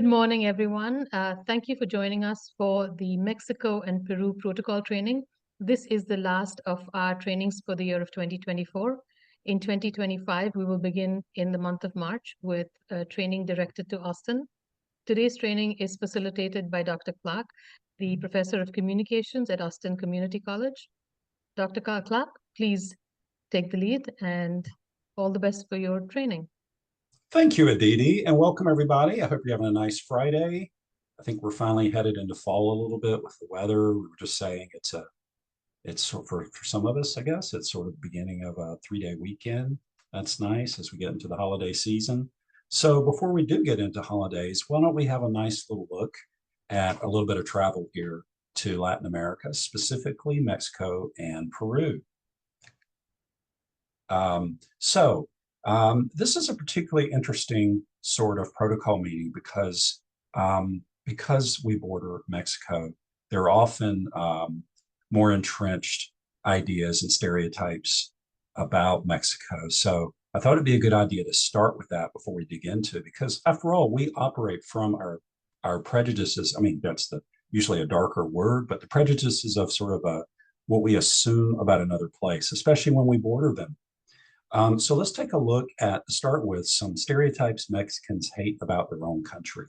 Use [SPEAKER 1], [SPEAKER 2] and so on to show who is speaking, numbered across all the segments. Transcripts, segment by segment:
[SPEAKER 1] morning, everyone. Thank you for joining us for the Mexico and Peru protocol training. This is the last of our trainings for the year of 2024. In 2025, we will begin in the month of March with training directed to Austin. Today's training is facilitated by Dr. Clark, the Professor of Communications at Austin Community College. Dr. Clark, please take the lead and all the best for your training.
[SPEAKER 2] Thank you, Aditi, and welcome everybody. I hope you're having a nice Friday. I think we're finally headed into fall a little bit with the weather. We were just saying it's for some of us, I guess, it's sort of the beginning of a 3-day weekend. That's nice as we get into the holiday season. So before we do get into holidays, why don't we have a nice little look at a little bit of travel here to Latin America, specifically Mexico and Peru. This is a particularly interesting sort of protocol meeting because we border Mexico, there are often more entrenched ideas and stereotypes about Mexico. So I thought it'd be a good idea to start with that before we dig into it, because after all, we operate from our prejudices. I mean, that's usually a darker word, but the prejudices of sort of what we assume about another place, especially when we border them. So let's take a look to start with some stereotypes Mexicans hate about their own country.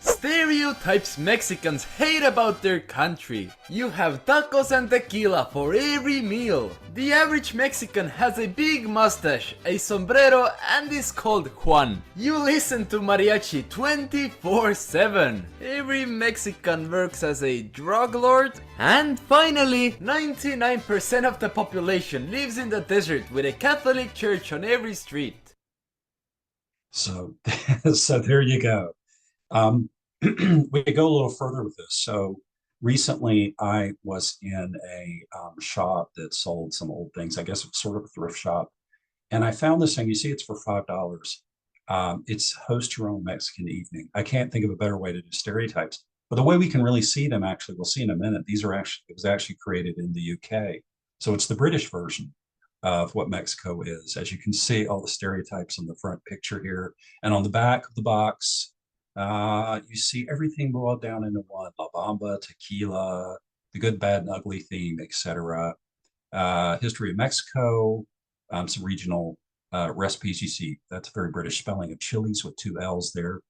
[SPEAKER 3] Stereotypes Mexicans hate about their country. You have tacos and tequila for every meal. The average Mexican has a big mustache, a sombrero, and is called Juan. You listen to mariachi 24/7. Every Mexican works as a drug lord. And finally, 99% of the population lives in the desert with a Catholic church on every street.
[SPEAKER 2] So there you go. We could go a little further with this. So recently I was in a shop that sold some old things. I guess it was sort of a thrift shop. And I found this thing. You see, it's for $5. It's host your own Mexican evening. I can't think of a better way to do stereotypes. But the way we can really see them, actually, we'll see in a minute, it was actually created in the UK. So it's the British version of what Mexico is. As you can see, all the stereotypes on the front picture here. And on the back of the box, you see everything boiled down into one: La Bamba, tequila, the good, bad, and ugly theme, etc. History of Mexico, some regional recipes. You see, that's a very British spelling of chilies with 2 L's there.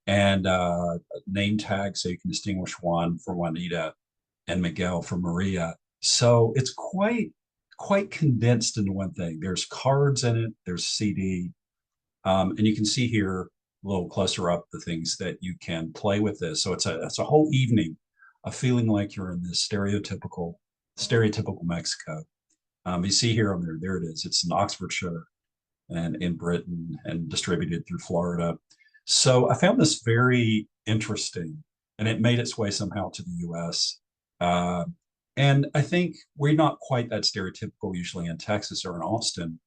[SPEAKER 2] And name tags so you can distinguish Juan from Juanita and Miguel from Maria. So it's quite condensed into one thing. There's cards in it, there's CD, and you can see here a little closer up the things that you can play with this. So it's a whole evening of feeling like you're in this stereotypical Mexico. You see here on there it is. It's in Oxfordshire and in Britain and distributed through Florida. So I found this very interesting, and it made its way somehow to the US. And I think we're not quite that stereotypical usually in Texas or in Austin,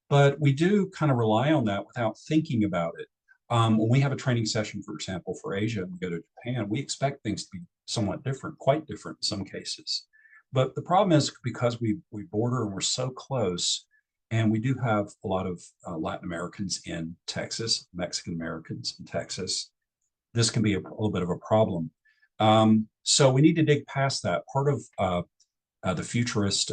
[SPEAKER 2] but we do kind of rely on that without thinking about it. When we have a training session, for example, for Asia, and we go to Japan, we expect things to be somewhat different, quite different in some cases. But the problem is because we border and we're so close, and we do have a lot of Latin Americans in Texas, Mexican Americans in Texas, this can be a little bit of a problem. So we need to dig past that. Part of the futurist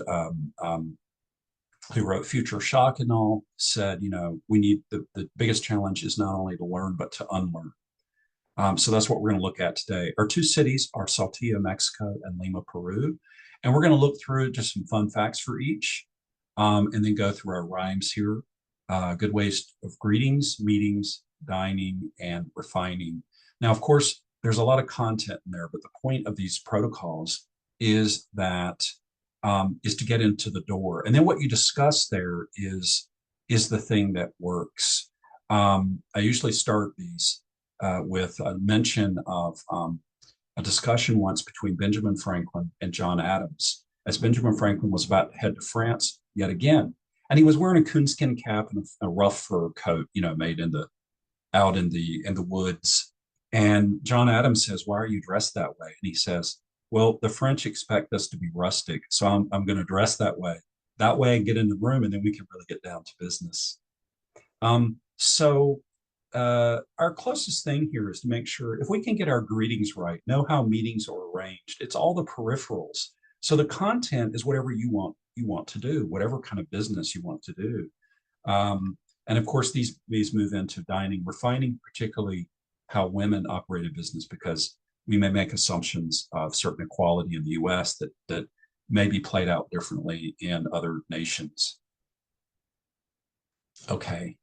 [SPEAKER 2] who wrote Future Shock and all said, we need the biggest challenge is not only to learn, but to unlearn. So that's what we're going to look at today. Our 2 cities are Saltillo, Mexico, and Lima, Peru. And we're going to look through just some fun facts for each, and then go through our rhymes here. Good ways of greetings, meetings, dining, and refining. Now, of course, there's a lot of content in there, but the point of these protocols is that is to get into the door. And then what you discuss there is the thing that works. I usually start these with a mention of a discussion once between Benjamin Franklin and John Adams, as Benjamin Franklin was about to head to France yet again. And he was wearing a coonskin cap and a rough fur coat, made out in the woods. And John Adams says, "Why are you dressed that way?" And he says, "Well, the French expect us to be rustic, so I'm going to dress that way. That way I get in the room and then we can really get down to business." So our closest thing here is to make sure if we can get our greetings right, know how meetings are arranged. It's all the peripherals. So the content is whatever you want to do, whatever kind of business you want to do. And of course, these move into dining. We're finding particularly how women operate a business because we may make assumptions of certain equality in the U.S. that may be played out differently in other nations. Okay,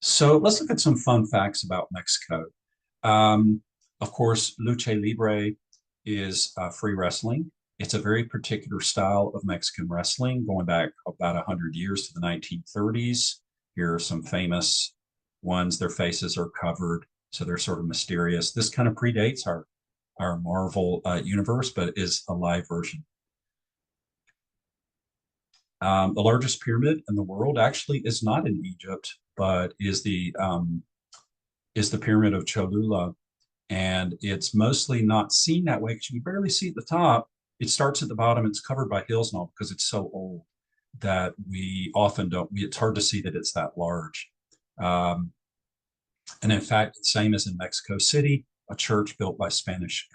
[SPEAKER 2] so let's look at some fun facts about Mexico. Of course, lucha libre is free wrestling. It's a very particular style of Mexican wrestling going back about 100 years to the 1930s. Here are some famous ones. Their faces are covered, so they're sort of mysterious. This kind of predates our Marvel universe, but is a live version. The largest pyramid in the world actually is not in Egypt, but is the pyramid of Cholula, and it's mostly not seen that way because you can barely see at the top. It starts at the bottom. It's covered by hills and all because it's so old that we often don't. It's hard to see that it's that large. And in fact, same as in Mexico City, a church built by Spanish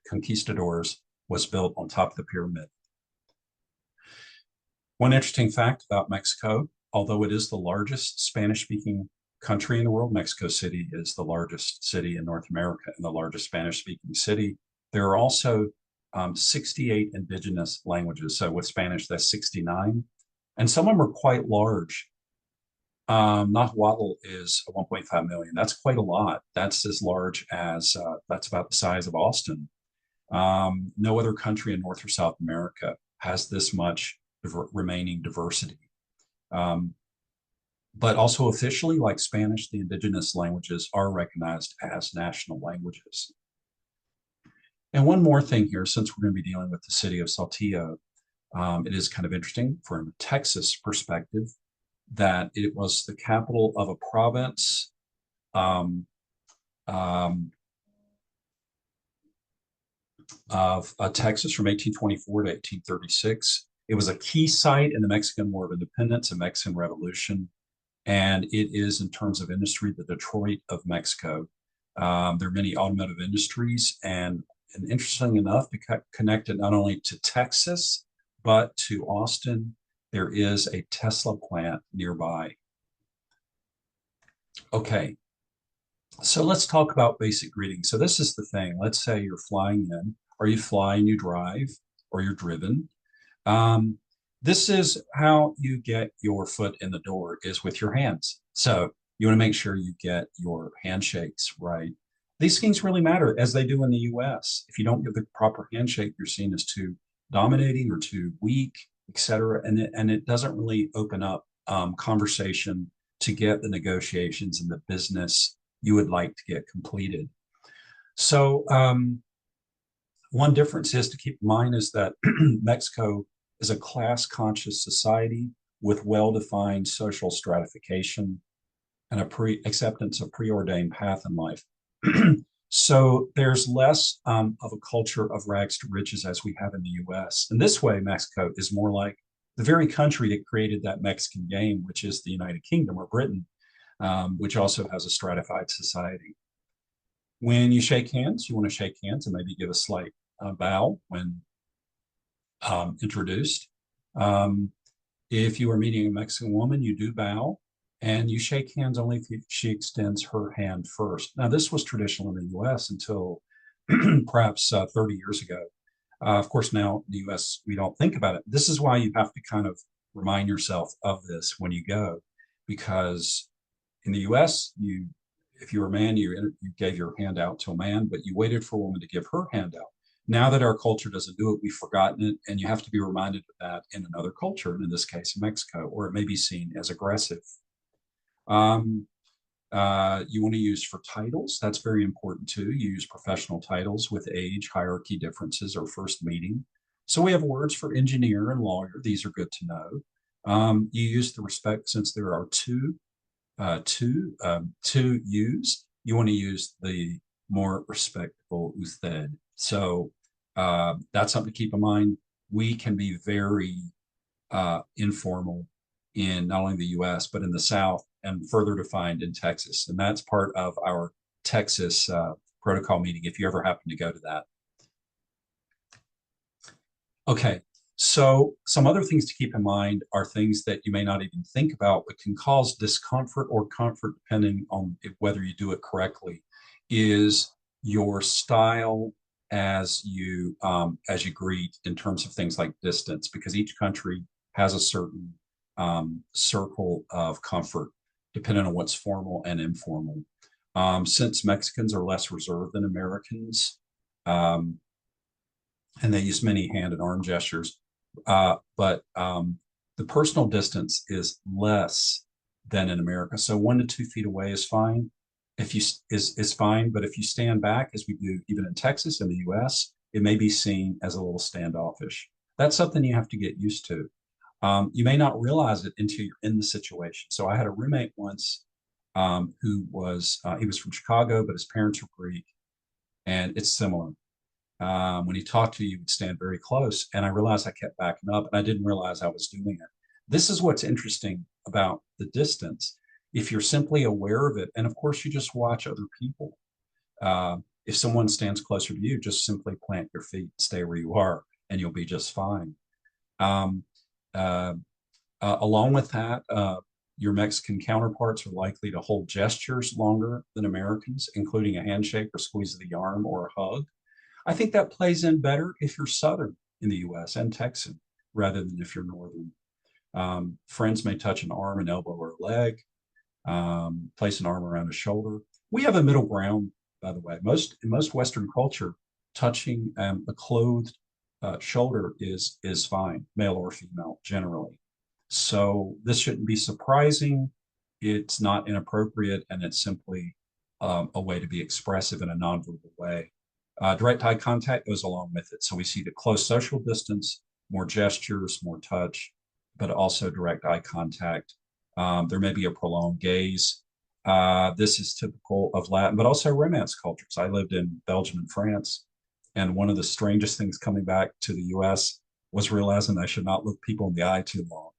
[SPEAKER 2] conquistadors was built on top of the pyramid. One interesting fact about Mexico, although it is the largest Spanish-speaking country in the world, Mexico City is the largest city in North America and the largest Spanish-speaking city. There are also 68 indigenous languages. So with Spanish, that's 69. And some of them are quite large. Nahuatl is 1.5 million. That's quite a lot. That's as large as, that's about the size of Austin. No other country in North or South America has this much remaining diversity. But also officially, like Spanish, the indigenous languages are recognized as national languages. And one more thing here, since we're going to be dealing with the city of Saltillo, it is kind of interesting from a Texas perspective that it was the capital of a province of Texas from 1824 to 1836. It was a key site in the Mexican War of Independence and Mexican Revolution. And it is, in terms of industry, the Detroit of Mexico. There are many automotive industries, and interesting enough, connected not only to Texas, but to Austin, there is a Tesla plant nearby. Okay, so let's talk about basic greetings. So this is the thing. Let's say you're flying in, or you fly and you drive, or you're driven. This is how you get your foot in the door, is with your hands. So you want to make sure you get your handshakes right. These things really matter, as they do in the US. If you don't give the proper handshake, you're seen as too dominating or too weak, etc. And it doesn't really open up conversation to get the negotiations and the business you would like to get completed. So one difference is to keep in mind is that Mexico is a class-conscious society with well-defined social stratification and acceptance of preordained path in life. So there's less of a culture of rags to riches as we have in the US. In this way, Mexico is more like the very country that created that Mexican game, which is the United Kingdom or Britain, which also has a stratified society. When you shake hands, you want to shake hands and maybe give a slight bow when introduced. If you are meeting a Mexican woman, you do bow, and you shake hands only if she extends her hand first. Now, this was traditional in the US until perhaps 30 years ago. Of course, now in the US, we don't think about it. This is why you have to kind of remind yourself of this when you go, because in the US, if you were a man, you gave your hand out to a man, but you waited for a woman to give her hand out. Now that our culture doesn't do it, we've forgotten it, and you have to be reminded of that in another culture, and in this case, Mexico, or it may be seen as aggressive. You want to use for titles. That's very important too. You use professional titles with age, hierarchy differences, or first meeting. So we have words for engineer and lawyer. These are good to know. You use the respect, since there are two yous. You want to use the more respectful usted. So that's something to keep in mind. We can be very informal in not only the US, but in the South. and further defined in Texas. And that's part of our Texas protocol meeting, if you ever happen to go to that. Okay, so some other things to keep in mind are things that you may not even think about, but can cause discomfort or comfort depending on whether you do it correctly, is your style as you greet in terms of things like distance, because each country has a certain circle of comfort depending on what's formal and informal. Since Mexicans are less reserved than Americans, and they use many hand and arm gestures, but the personal distance is less than in America. So 1 to 2 feet away is fine. If you is fine, but if you stand back, as we do even in Texas and the U.S., it may be seen as a little standoffish. That's something you have to get used to. You may not realize it until you're in the situation. So I had a roommate once who was he was from Chicago, but his parents were Greek, and it's similar. When he talked to you, he would stand very close, and I realized I kept backing up, and I didn't realize I was doing it. This is what's interesting about the distance. If you're simply aware of it, and of course you just watch other people. If someone stands closer to you, just simply plant your feet, stay where you are, and you'll be just fine. Along with that, your Mexican counterparts are likely to hold gestures longer than Americans, including a handshake or squeeze of the arm or a hug. I think that plays in better if you're Southern in the U.S. and Texan, rather than if you're Northern. Friends may touch an arm, an elbow, or a leg, place an arm around a shoulder. We have a middle ground, by the way. In most Western culture, touching a clothed shoulder is fine, male or female, generally. So this shouldn't be surprising. It's not inappropriate, and it's simply a way to be expressive in a nonverbal way. Direct eye contact goes along with it. So we see the close social distance, more gestures, more touch, but also direct eye contact. There may be a prolonged gaze. This is typical of Latin, but also Romance cultures. I lived in Belgium and France, and one of the strangest things coming back to the US was realizing I should not look people in the eye too long,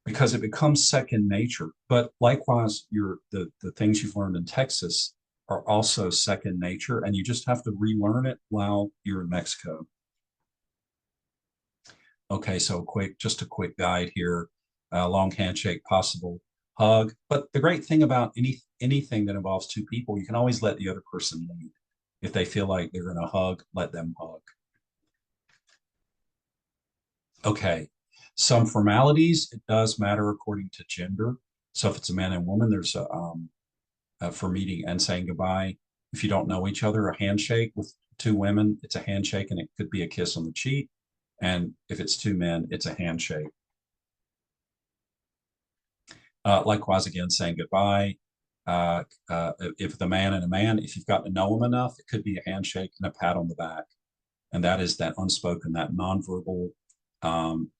[SPEAKER 2] because it becomes second nature. But likewise, the things you've learned in Texas are also second nature, and you just have to relearn it while you're in Mexico. Okay, so just a quick guide here. Long handshake, possible hug. But the great thing about anything that involves two people, you can always let the other person lead. If they feel like they're going to hug, let them hug. Okay, some formalities, it does matter according to gender. So if it's a man and woman, there's for meeting and saying goodbye. If you don't know each other, a handshake. With two women, it's a handshake, and it could be a kiss on the cheek. And if it's two men, it's a handshake. Likewise, again, saying goodbye. If the man and a man, if you've gotten to know them enough, it could be a handshake and a pat on the back. And that is that unspoken, that nonverbal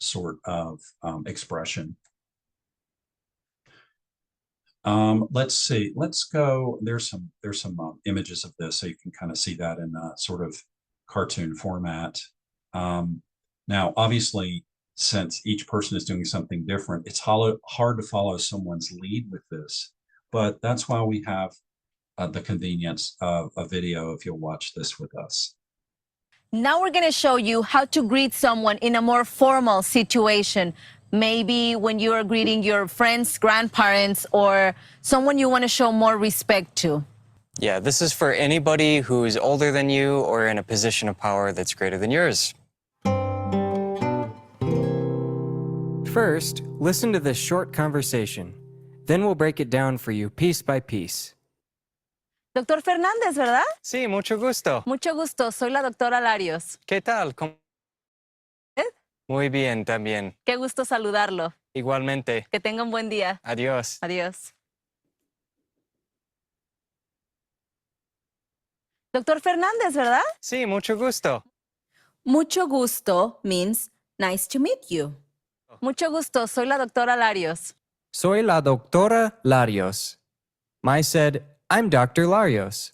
[SPEAKER 2] sort of expression. Let's see. Let's go. There's some images of this, so you can kind of see that in a sort of cartoon format. Now, obviously, since each person is doing something different, it's hard to follow someone's lead with this. But that's why we have the convenience of a video if you'll watch this with us.
[SPEAKER 4] Now we're going to show you how to greet someone in a more formal situation. Maybe when you are greeting your friends, grandparents, or someone you want to show more respect to.
[SPEAKER 5] Yeah, this is for anybody who is older than you or in a position of power that's greater than yours.
[SPEAKER 6] First, listen to this short conversation. Then we'll break it down for you piece by piece.
[SPEAKER 4] Doctor Fernández, ¿verdad?
[SPEAKER 5] Sí, mucho gusto.
[SPEAKER 4] Mucho gusto, soy la doctora Larios.
[SPEAKER 5] ¿Qué tal? ¿Cómo? Muy bien, también.
[SPEAKER 4] Qué gusto saludarlo.
[SPEAKER 5] Igualmente.
[SPEAKER 4] Que tenga un buen día.
[SPEAKER 5] Adiós.
[SPEAKER 4] Adiós. Doctor Fernández, ¿verdad?
[SPEAKER 5] Sí, mucho gusto.
[SPEAKER 7] Mucho gusto means nice to meet you.
[SPEAKER 4] Mucho gusto, soy la doctora Larios.
[SPEAKER 6] Soy la doctora Larios. Mai said, I'm Dr. Larios.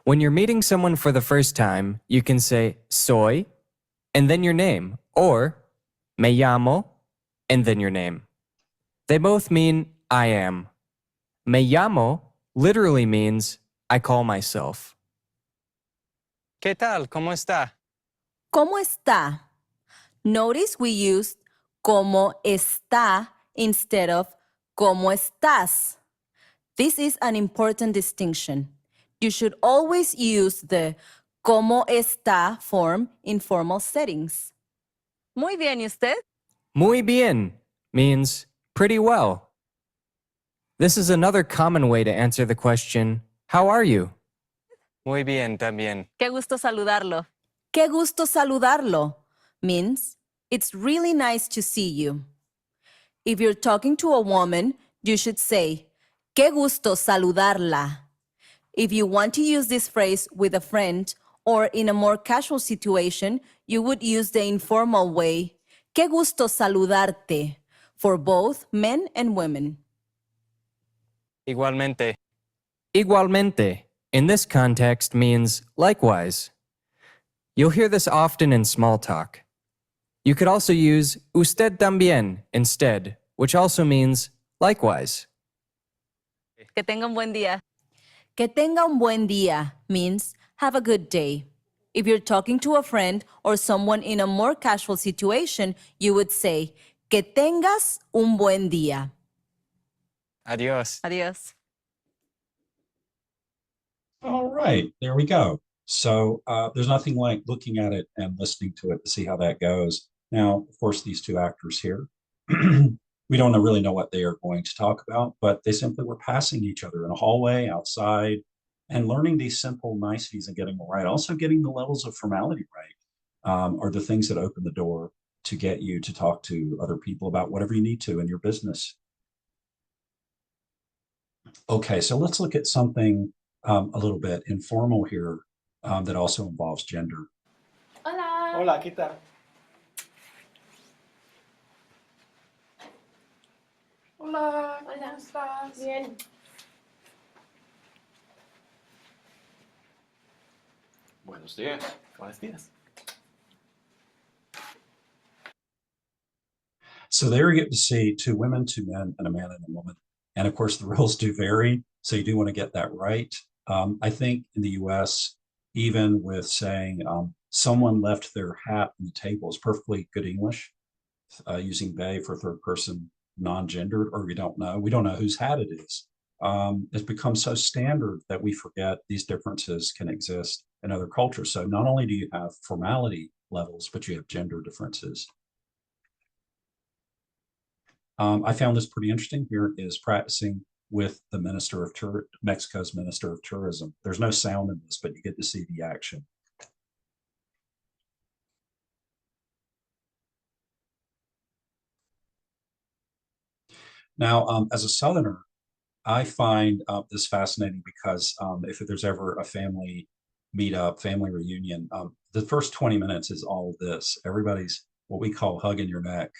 [SPEAKER 6] When you're meeting someone for the first time, you can say soy, and then your name, or me llamo, and then your name. They both mean I am. Me llamo literally means I call myself.
[SPEAKER 5] ¿Qué tal? ¿Cómo está?
[SPEAKER 7] ¿Cómo está? Notice we used ¿cómo está instead of ¿cómo estás? This is an important distinction. You should always use the ¿cómo está form in formal settings.
[SPEAKER 4] Muy bien, ¿y usted?
[SPEAKER 6] Muy bien means pretty well. This is another common way to answer the question, how are you?
[SPEAKER 5] Muy bien, también.
[SPEAKER 4] Qué gusto saludarlo.
[SPEAKER 7] Qué gusto saludarlo means it's really nice to see you. If you're talking to a woman, you should say, qué gusto saludarla. If you want to use this phrase with a friend or in a more casual situation, you would use the informal way, qué gusto saludarte, for both men and women.
[SPEAKER 5] Igualmente.
[SPEAKER 6] Igualmente, in this context, means likewise. You'll hear this often in small talk. You could also use usted también instead, which also means likewise.
[SPEAKER 4] Que tenga un buen día.
[SPEAKER 7] Que tenga un buen día means have a good day. If you're talking to a friend or someone in a more casual situation, you would say, que tengas un buen día.
[SPEAKER 5] Adiós.
[SPEAKER 4] Adiós.
[SPEAKER 2] All right, there we go. So there's nothing like looking at it and listening to it to see how that goes. Now, of course, these two actors here, we don't really know what they are going to talk about, but they simply were passing each other in a hallway, outside, and learning these simple niceties and getting them right. Also getting the levels of formality right are the things that open the door to get you to talk to other people about whatever you need to in your business. Okay, so let's look at something a little bit informal here that also involves gender.
[SPEAKER 8] Hola.
[SPEAKER 9] Hola, ¿qué tal? Hola, ¿cómo
[SPEAKER 8] Hola.
[SPEAKER 9] estás?
[SPEAKER 8] Bien.
[SPEAKER 9] Buenos días. Buenos días.
[SPEAKER 2] So there you get to see two women, two men, and a man and a woman. And of course, the rules do vary. So you do want to get that right. I think in the US, even with saying someone left their hat on the table is perfectly good English, using they for third person non-gendered, or we don't know whose hat it is. It's become so standard that we forget these differences can exist in other cultures. So not only do you have formality levels, but you have gender differences. I found this pretty interesting. Here is practicing with the Minister of Mexico's Minister of Tourism. There's no sound in this, but you get to see the action. Now, as a Southerner, I find this fascinating because if there's ever a family meetup, family reunion, the first 20 minutes is all this. Everybody's what we call hugging your neck.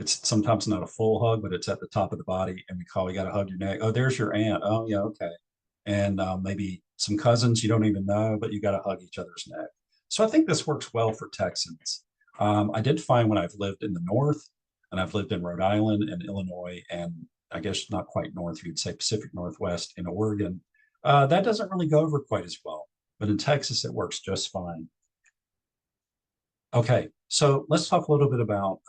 [SPEAKER 2] It's sometimes not a full hug, but it's at the top of the body, and we call, you got to hug your neck. Oh, there's your aunt. Oh, yeah, okay. And maybe some cousins you don't even know, but you got to hug each other's neck. So I think this works well for Texans. I did find when I've lived in the North, and I've lived in Rhode Island and Illinois, and I guess not quite North, you'd say Pacific Northwest in Oregon, that doesn't really go over quite as well. But in Texas, it works just fine. Okay, so let's talk a little bit about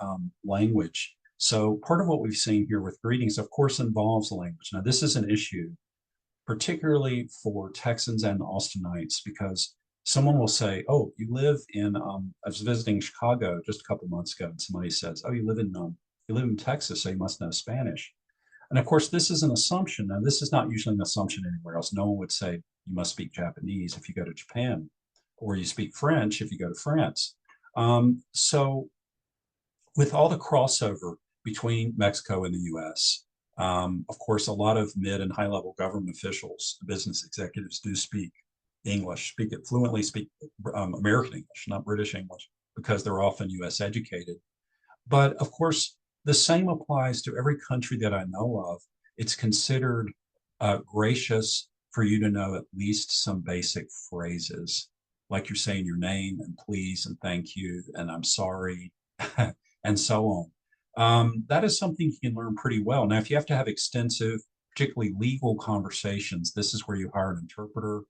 [SPEAKER 2] language. So part of what we've seen here with greetings, of course, involves language. Now, this is an issue, particularly for Texans and Austinites, because someone will say, oh, you live in, I was visiting Chicago just a couple months ago, and somebody says, oh, you live in Texas, so you must know Spanish. And of course, this is an assumption. Now, this is not usually an assumption anywhere else. No one would say you must speak Japanese if you go to Japan, or you speak French if you go to France. So with all the crossover between Mexico and the US, of course, a lot of mid and high level government officials, business executives do speak English, speak it fluently, speak American English, not British English, because they're often US educated. But of course, the same applies to every country that I know of. It's considered gracious for you to know at least some basic phrases, like you're saying your name and please and thank you and I'm sorry and so on. That is something you can learn pretty well. Now, if you have to have extensive particularly legal conversations, this is where you hire an interpreter,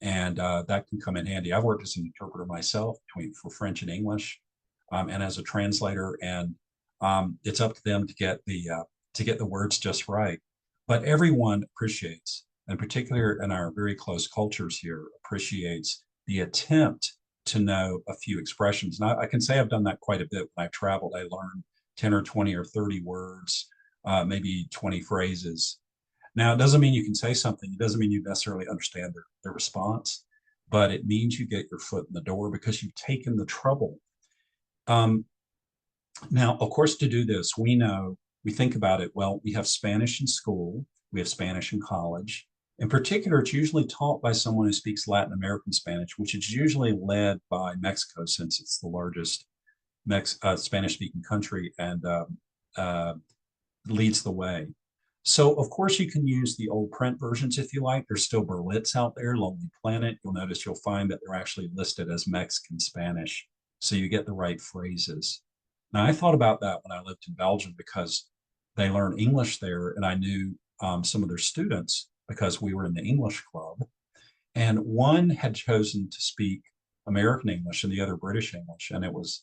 [SPEAKER 2] and that can come in handy. I've worked as an interpreter myself for French and English, and as a translator, and it's up to them to get the words just right. But everyone appreciates, in particular in our very close cultures here, appreciates the attempt to know a few expressions. And I can say I've done that quite a bit when I've traveled. I learned 10 or 20 or 30 words, maybe 20 phrases. Now, it doesn't mean you can say something. It doesn't mean you necessarily understand their response, but it means you get your foot in the door because you've taken the trouble. Now, of course, to do this, we think about it, well, we have Spanish in school, we have Spanish in college. In particular, it's usually taught by someone who speaks Latin American Spanish, which is usually led by Mexico, since it's the largest Spanish-speaking country and leads the way. So, of course, you can use the old print versions if you like. There's still Berlitz out there, Lonely Planet. You'll find that they're actually listed as Mexican Spanish, so you get the right phrases. Now, I thought about that when I lived in Belgium because they learn English there, and I knew some of their students because we were in the English club. And one had chosen to speak American English and the other British English, and it was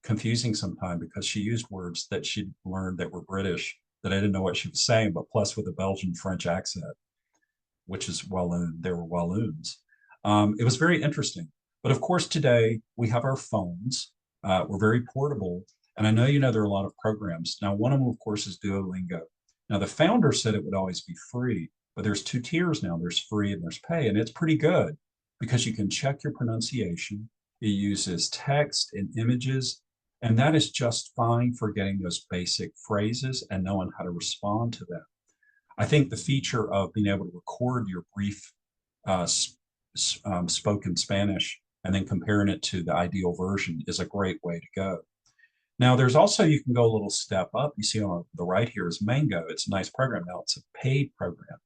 [SPEAKER 2] confusing sometimes because she used words that she'd learned that were British that I didn't know what she was saying, but plus with a Belgian French accent, which is Walloon. They were Walloons. It was very interesting. But of course, today we have our phones. We're very portable. And I know there are a lot of programs. Now, one of them, of course, is Duolingo. Now, the founder said it would always be free, but there's two tiers now. There's free and there's pay. And it's pretty good because you can check your pronunciation. It uses text and images. And that is just fine for getting those basic phrases and knowing how to respond to them. I think the feature of being able to record your brief spoken Spanish and then comparing it to the ideal version is a great way to go. Now, there's also, you can go a little step up. You see on the right here is Mango. It's a nice program. Now, it's a paid program.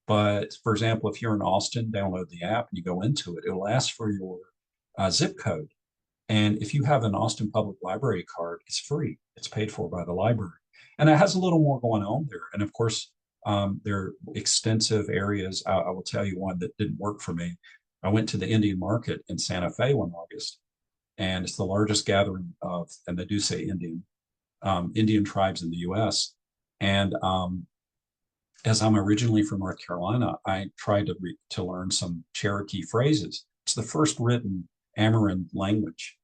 [SPEAKER 2] But for example, if you're in Austin, download the app and you go into it, it'll ask for your zip code. And if you have an Austin Public Library card, it's free. It's paid for by the library. And it has a little more going on there. And of course, there are extensive areas. I will tell you one that didn't work for me. I went to the Indian market in Santa Fe one August, and it's the largest gathering of, and they do say Indian tribes in the U.S. And as I'm originally from North Carolina, I tried to learn some Cherokee phrases. It's the first written Amerindian language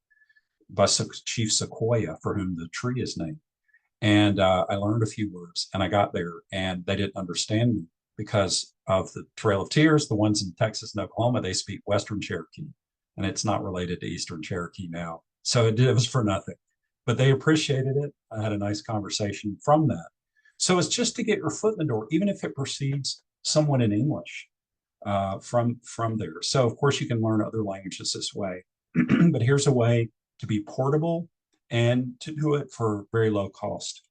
[SPEAKER 2] by Chief Sequoia, for whom the tree is named. And I learned a few words, and I got there, and they didn't understand me because of the Trail of Tears. The ones in Texas and Oklahoma, they speak Western Cherokee, and it's not related to Eastern Cherokee now. So it was for nothing, but they appreciated it. I had a nice conversation from that. So it's just to get your foot in the door, even if it precedes someone in English from there. So of course you can learn other languages this way, but here's a way to be portable and to do it for very low cost.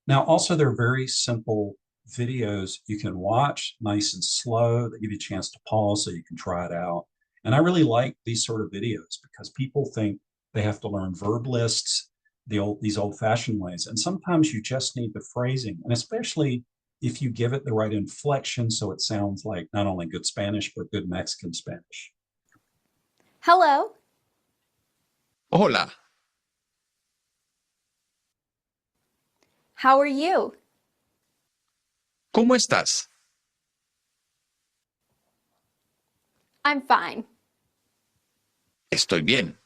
[SPEAKER 2] Now, also there are very simple videos you can watch, nice and slow, that give you a chance to pause so you can try it out. And I really like these sort of videos because people think they have to learn verb lists, these old-fashioned ways. And sometimes you just need the phrasing, and especially if you give it the right inflection so it sounds like not only good Spanish, but good Mexican Spanish.
[SPEAKER 8] Hello.
[SPEAKER 10] Hola,
[SPEAKER 8] How are you?
[SPEAKER 10] ¿cómo estás?
[SPEAKER 8] I'm fine.
[SPEAKER 10] Estoy bien.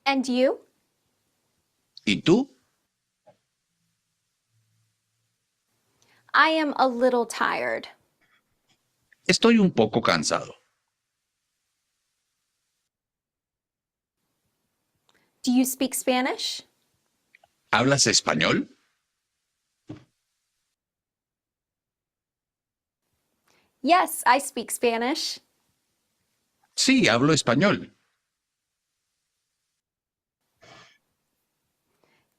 [SPEAKER 8] And you?
[SPEAKER 10] ¿Y tú?
[SPEAKER 8] I am a little tired.
[SPEAKER 10] Estoy un poco cansado.
[SPEAKER 8] Do you speak Spanish?
[SPEAKER 10] ¿Hablas español?
[SPEAKER 8] Yes, I speak Spanish.
[SPEAKER 10] Sí, hablo español.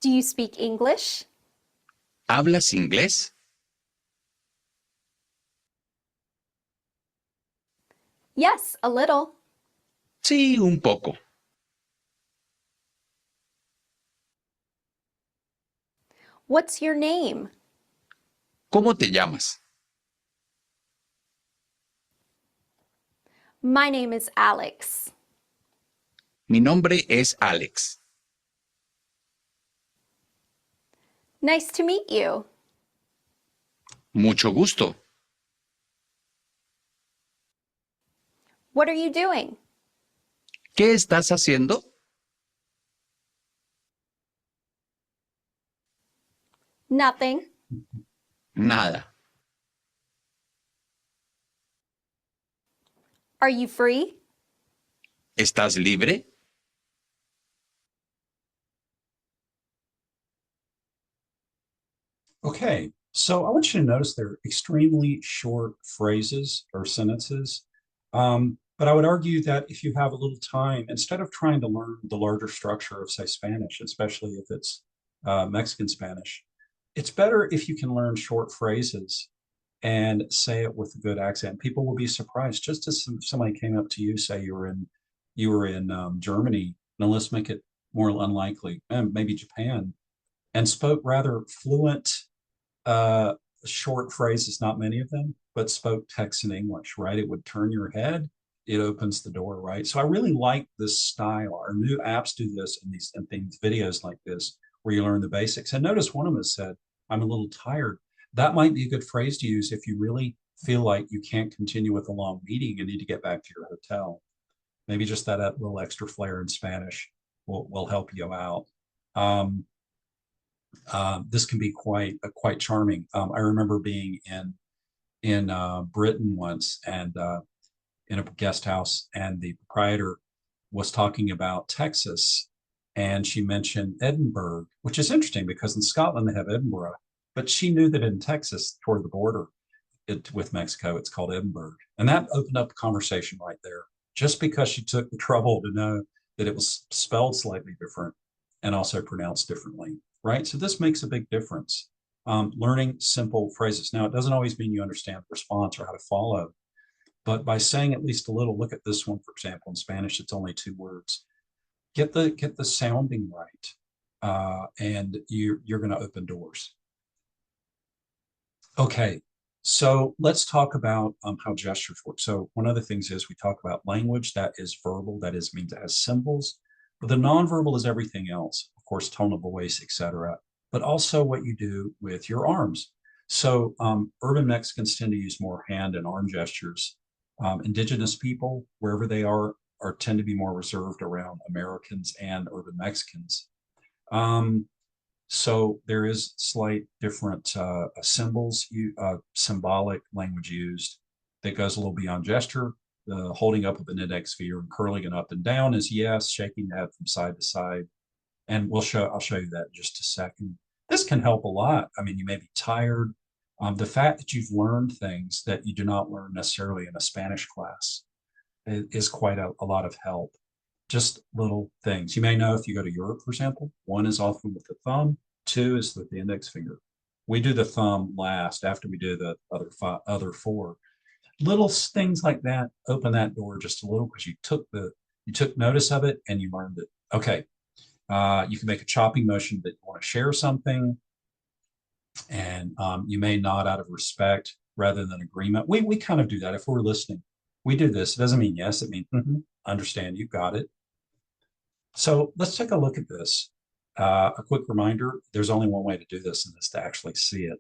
[SPEAKER 8] Do you speak English?
[SPEAKER 10] ¿Hablas inglés?
[SPEAKER 8] Yes, a little.
[SPEAKER 10] Sí, un poco.
[SPEAKER 8] What's your name?
[SPEAKER 10] ¿Cómo te llamas?
[SPEAKER 8] My name is Alex.
[SPEAKER 10] Mi nombre es Alex.
[SPEAKER 8] Nice to meet you.
[SPEAKER 10] Mucho gusto.
[SPEAKER 8] What are you doing?
[SPEAKER 10] ¿Qué estás haciendo?
[SPEAKER 8] Nothing.
[SPEAKER 10] Nada.
[SPEAKER 8] Are you free?
[SPEAKER 10] ¿Estás libre?
[SPEAKER 2] Okay, so I want you to notice they're extremely short phrases or sentences. But I would argue that if you have a little time, instead of trying to learn the larger structure of, say, Spanish, especially if it's Mexican Spanish, it's better if you can learn short phrases and say it with a good accent. People will be surprised. Just as somebody came up to you, say you were in Germany. Now let's make it more unlikely, maybe Japan, and spoke rather fluent, short phrases, not many of them, but spoke Texan English, right? It would turn your head. It opens the door, right? So I really like this style. Our new apps do this in these videos like this, where you learn the basics. And notice one of them said, "I'm a little tired." That might be a good phrase to use if you really feel like you can't continue with a long meeting and need to get back to your hotel. Maybe just that little extra flair in Spanish will help you out. This can be quite charming. I remember being in Britain once, and in a guest house, and the proprietor was talking about Texas, and she mentioned Edinburgh, which is interesting because in Scotland they have Edinburgh, but she knew that in Texas, toward the border with Mexico, it's called Edinburgh. And that opened up a conversation right there, just because she took the trouble to know that it was spelled slightly different and also pronounced differently, right? So this makes a big difference. Learning simple phrases. Now, it doesn't always mean you understand the response or how to follow, but by saying at least a little, look at this one, for example, in Spanish, it's only 2 words. Get the sounding right, and you're going to open doors. Okay, so let's talk about how gestures work. So one of the things is we talk about language that is verbal, that is means it has symbols, but the nonverbal is everything else, of course, tone of voice, etc., but also what you do with your arms. So urban Mexicans tend to use more hand and arm gestures. Indigenous people, wherever they are tend to be more reserved around Americans and urban Mexicans. So there is slight different symbols, symbolic language used that goes a little beyond gesture. The holding up of an index finger and curling it up and down is yes, shaking the head from side to side. And I'll show you that in just a second. This can help a lot. I mean, you may be tired. The fact that you've learned things that you do not learn necessarily in a Spanish class is quite a lot of help. Just little things. You may know if you go to Europe, for example, 1 is often with the thumb, 2 is with the index finger. We do the thumb last after we do the other 4. Little things like that open that door just a little because you took notice of it and you learned it. Okay, you can make a chopping motion that you want to share something, and you may nod out of respect rather than agreement. We kind of do that if we're listening. We do this. It doesn't mean yes. It means understand. You got it. So let's take a look at this. A quick reminder, there's only one way to do this, and it's to actually see it.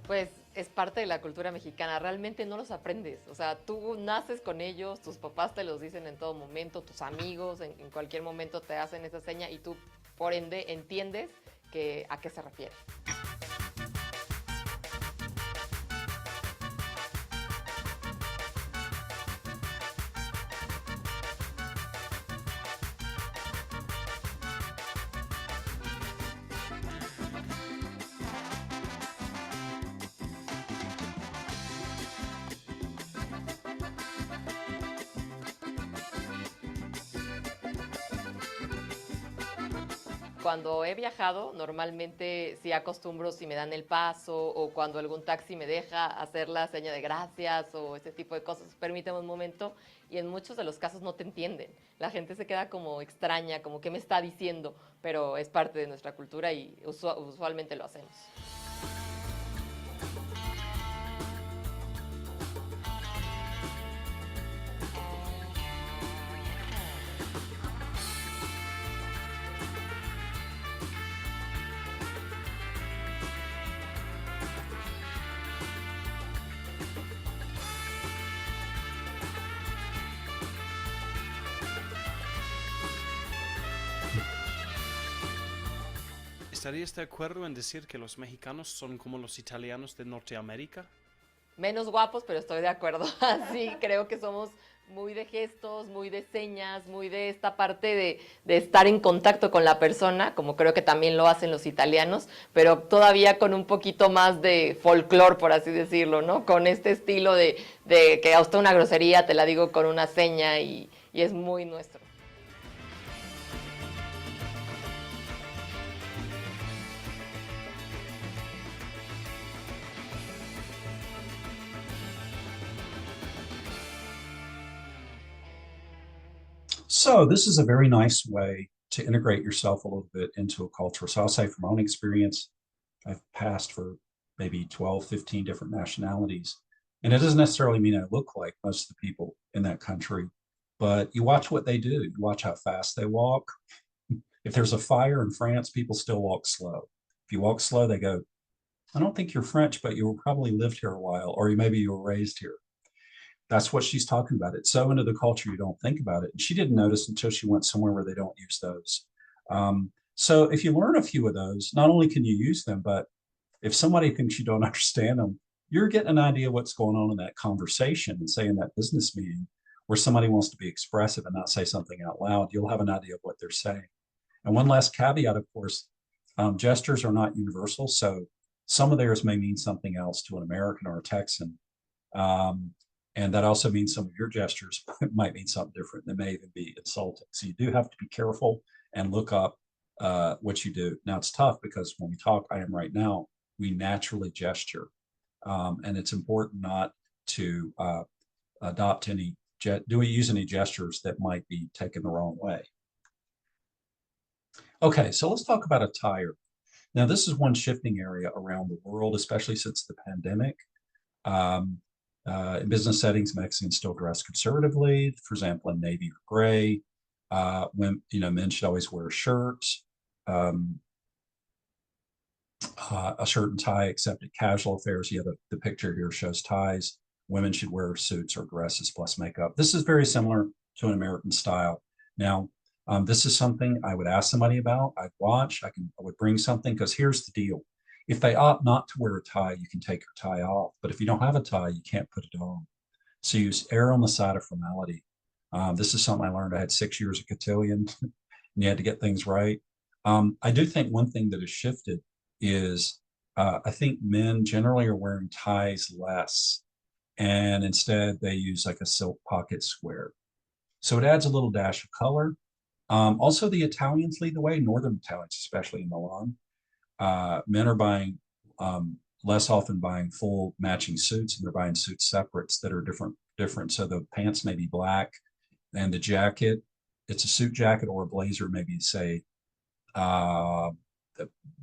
[SPEAKER 11] Pues es parte de la cultura mexicana, realmente no los aprendes, o sea, tú naces con ellos, tus papás te los dicen en todo momento, tus amigos en cualquier momento te hacen esa seña y tú, por ende, entiendes a qué se refiere. Cuando he viajado, normalmente sí acostumbro si me dan el paso o cuando algún taxi me deja hacer la seña de gracias o ese tipo de cosas, permíteme un momento, y en muchos de los casos no te entienden. La gente se queda como extraña, como qué me está diciendo, pero es parte de nuestra cultura y usualmente lo hacemos.
[SPEAKER 12] ¿Estarías de acuerdo en decir que los mexicanos son como los italianos de Norteamérica?
[SPEAKER 11] Menos guapos, pero estoy de acuerdo. Sí, creo que somos muy de gestos, muy de señas, muy de esta parte de estar en contacto con la persona, como creo que también lo hacen los italianos, pero todavía con un poquito más de folclore, por así decirlo, ¿no? Con este estilo de que hasta una grosería te la digo con una seña y es muy nuestro.
[SPEAKER 2] So this is a very nice way to integrate yourself a little bit into a culture. So I'll say from my own experience, I've passed for maybe 12, 15 different nationalities. And it doesn't necessarily mean I look like most of the people in that country, but you watch what they do. You watch how fast they walk. If there's a fire in France, people still walk slow. If you walk slow, they go, I don't think you're French, but you probably lived here a while, or maybe you were raised here. That's what she's talking about. It's so into the culture, you don't think about it. And she didn't notice until she went somewhere where they don't use those. So if you learn a few of those, not only can you use them, but if somebody thinks you don't understand them, you're getting an idea of what's going on in that conversation and say in that business meeting where somebody wants to be expressive and not say something out loud, you'll have an idea of what they're saying. And one last caveat, of course, gestures are not universal. So some of theirs may mean something else to an American or a Texan. And that also means some of your gestures might mean something different. They may even be insulting. So you do have to be careful and look up what you do. Now it's tough because when we talk, I am right now, we naturally gesture. And it's important not to adopt any, use any gestures that might be taken the wrong way. Okay, so let's talk about attire. Now this is one shifting area around the world, especially since the pandemic. In business settings, Mexicans still dress conservatively, for example, in navy or gray. When men should always wear a shirt and tie, except at casual affairs. Yeah, the picture here shows ties. Women should wear suits or dresses plus makeup. This is very similar to an American style. Now, this is something I would ask somebody about. I'd watch. I would bring something because here's the deal. If they opt not to wear a tie, you can take your tie off. But if you don't have a tie, you can't put it on. So you err on the side of formality. This is something I learned. I had 6 years of cotillion, and you had to get things right. I do think one thing that has shifted is I think men generally are wearing ties less, and instead they use like a silk pocket square. So it adds a little dash of color. Also, the Italians lead the way, Northern Italians, especially in Milan. Men are buying less often buying full matching suits, and they're buying suit separates that are different. So the pants may be black, and the jacket, it's a suit jacket or a blazer, maybe say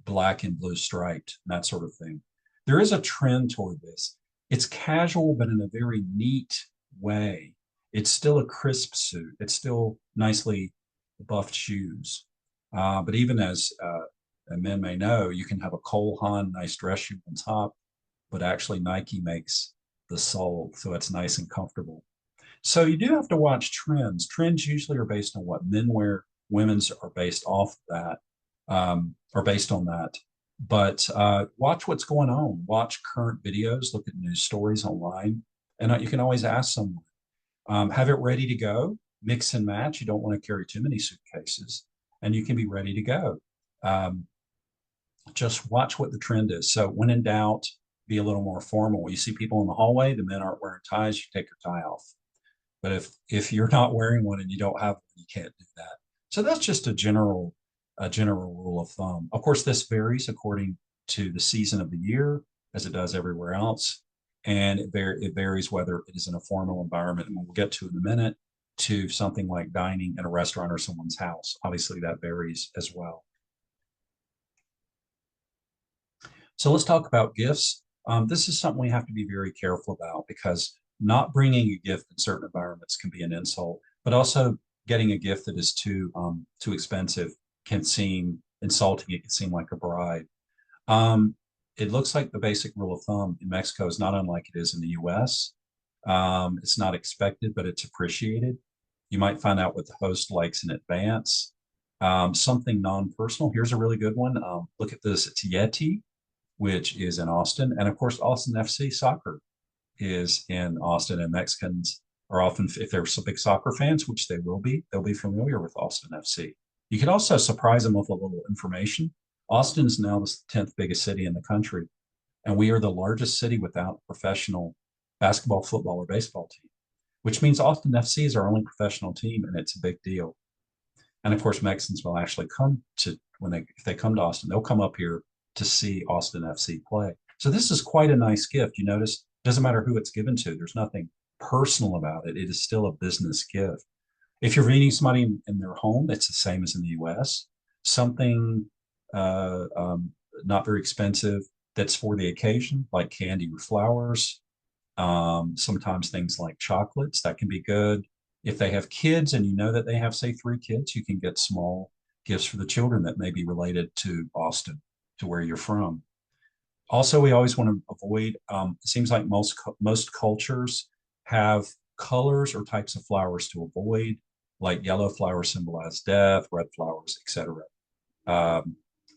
[SPEAKER 2] black and blue striped, that sort of thing. There is a trend toward this. It's casual, but in a very neat way. It's still a crisp suit. It's still nicely buffed shoes. But even as men may know, you can have a Cole Haan nice dress shoe on top, but actually Nike makes the sole, so it's nice and comfortable. So you do have to watch trends. Trends usually are based on what men wear. Women's are based off of that, or based on that. But watch what's going on. Watch current videos. Look at news stories online. And you can always ask someone. Have it ready to go. Mix and match. You don't want to carry too many suitcases. And you can be ready to go. Just watch what the trend is. So when in doubt, be a little more formal. You see people in the hallway, the men aren't wearing ties, you take your tie off. But if you're not wearing one and you don't have one, you can't do that. So that's just a general a general rule of thumb. Of course, this varies according to the season of the year, as it does everywhere else. And it varies whether it is in a formal environment, and we'll get to in a minute, to something like dining in a restaurant or someone's house. Obviously, that varies as well. So let's talk about gifts. This is something we have to be very careful about, because not bringing a gift in certain environments can be an insult, but also getting a gift that is too expensive can seem insulting. It can seem like a bribe. It looks like the basic rule of thumb in Mexico is not unlike it is in the US. It's not expected, but it's appreciated. You might find out what the host likes in advance. Something non-personal. Here's a really good one. Look at this. It's Yeti, which is in Austin. And of course, Austin FC soccer is in Austin, and Mexicans are often, if they're some big soccer fans, which they will be, they'll be familiar with Austin FC. You can also surprise them with a little information. Austin is now the 10th biggest city in the country, and we are the largest city without a professional basketball, football, or baseball team, which means Austin FC is our only professional team, and it's a big deal. And of course, Mexicans will actually come to, if they come to Austin, they'll come up here to see Austin FC play. So this is quite a nice gift. You notice, it doesn't matter who it's given to. There's nothing personal about it. It is still a business gift. If you're meeting somebody in their home, it's the same as in the US. Something not very expensive that's for the occasion, like candy or flowers. Sometimes things like chocolates, that can be good. If they have kids and you know that they have, say, 3 kids, you can get small gifts for the children that may be related to Austin, to where you're from. Also, we always want to avoid, it seems like most cultures have colors or types of flowers to avoid, like yellow flowers symbolize death, red flowers, etc.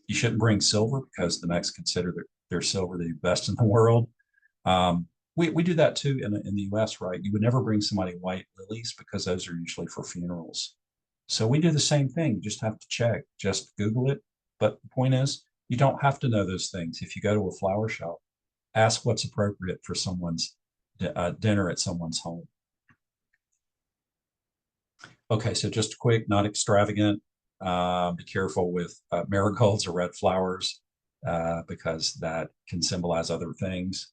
[SPEAKER 2] You shouldn't bring silver, because the Mexicans consider their silver the best in the world. We do that too in the US, right? You would never bring somebody white lilies, because those are usually for funerals. So we do the same thing. You just have to check, just Google it. But the point is, you don't have to know those things. If you go to a flower shop, ask what's appropriate for someone's dinner at someone's home. Okay, so just quick, not extravagant. Be careful with marigolds or red flowers, because that can symbolize other things.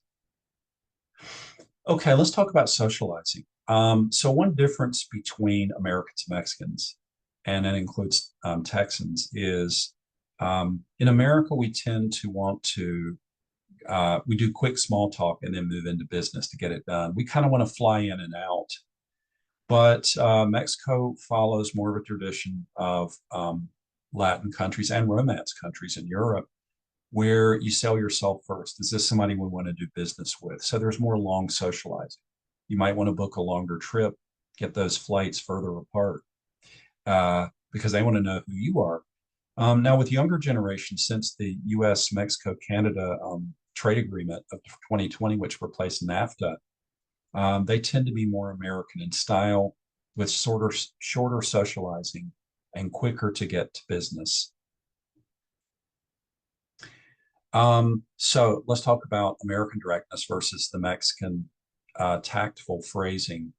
[SPEAKER 2] Okay, let's talk about socializing. So one difference between Americans and Mexicans, and that includes Texans, is in America, we tend to want to, we do quick small talk and then move into business to get it done. We kind of want to fly in and out. But Mexico follows more of a tradition of Latin countries and Romance countries in Europe, where you sell yourself first. Is this somebody we want to do business with? So there's more long socializing. You might want to book a longer trip, get those flights further apart, because they want to know who you are. Now, with younger generations, since the US, Mexico, Canada trade agreement of 2020, which replaced NAFTA, they tend to be more American in style, with shorter socializing and quicker to get to business. So let's talk about American directness versus the Mexican tactful phrasing.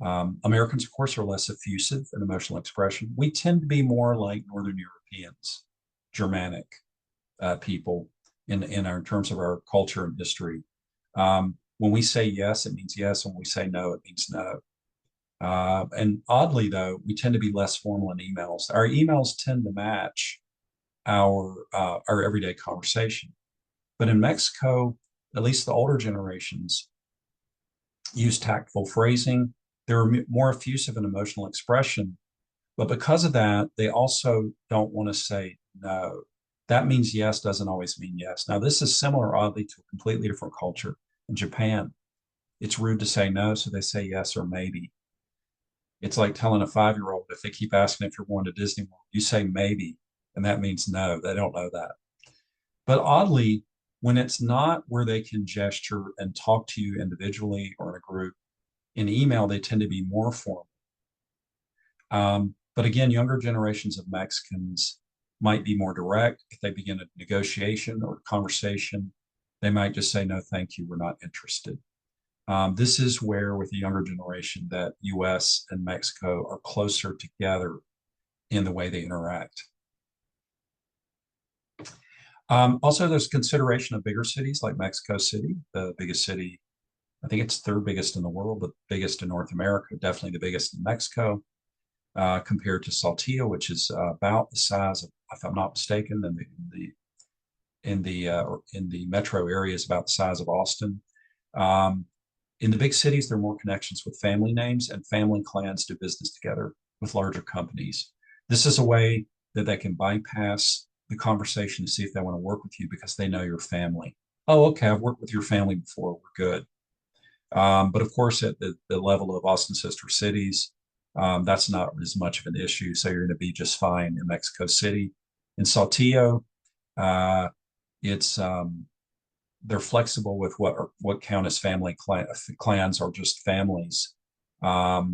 [SPEAKER 2] Americans, of course, are less effusive in emotional expression. We tend to be more like Northern Europeans, Germanic people in terms of our culture and history. When we say yes, it means yes. When we say no, it means no. And oddly, though, we tend to be less formal in emails. Our emails tend to match our everyday conversation. But in Mexico, at least the older generations use tactful phrasing. They're more effusive in emotional expression. But because of that, they also don't want to say no. That means yes doesn't always mean yes. Now, this is similar, oddly, to a completely different culture. In Japan, it's rude to say no, so they say yes or maybe. It's like telling a 5-year-old, if they keep asking if you're going to Disney World, you say maybe, and that means no. They don't know that. But oddly, when it's not where they can gesture and talk to you individually or in a group, in email, they tend to be more formal. But again, younger generations of Mexicans might be more direct. If they begin a negotiation or a conversation, they might just say, no, thank you, we're not interested. This is where, with the younger generation, that US and Mexico are closer together in the way they interact. Also, there's consideration of bigger cities like Mexico City, the biggest city. I think it's third biggest in the world, but biggest in North America, definitely the biggest in Mexico, compared to Saltillo, which is about the size of, if I'm not mistaken, in the metro area is about the size of Austin. In the big cities, there are more connections with family names, and family clans do business together with larger companies. This is a way that they can bypass the conversation to see if they want to work with you because they know your family. Oh, okay, I've worked with your family before, we're good. But of course, at the level of Austin sister cities, that's not as much of an issue. So you're going to be just fine in Mexico City. In Saltillo, it's they're flexible with what count as family clans or just families. But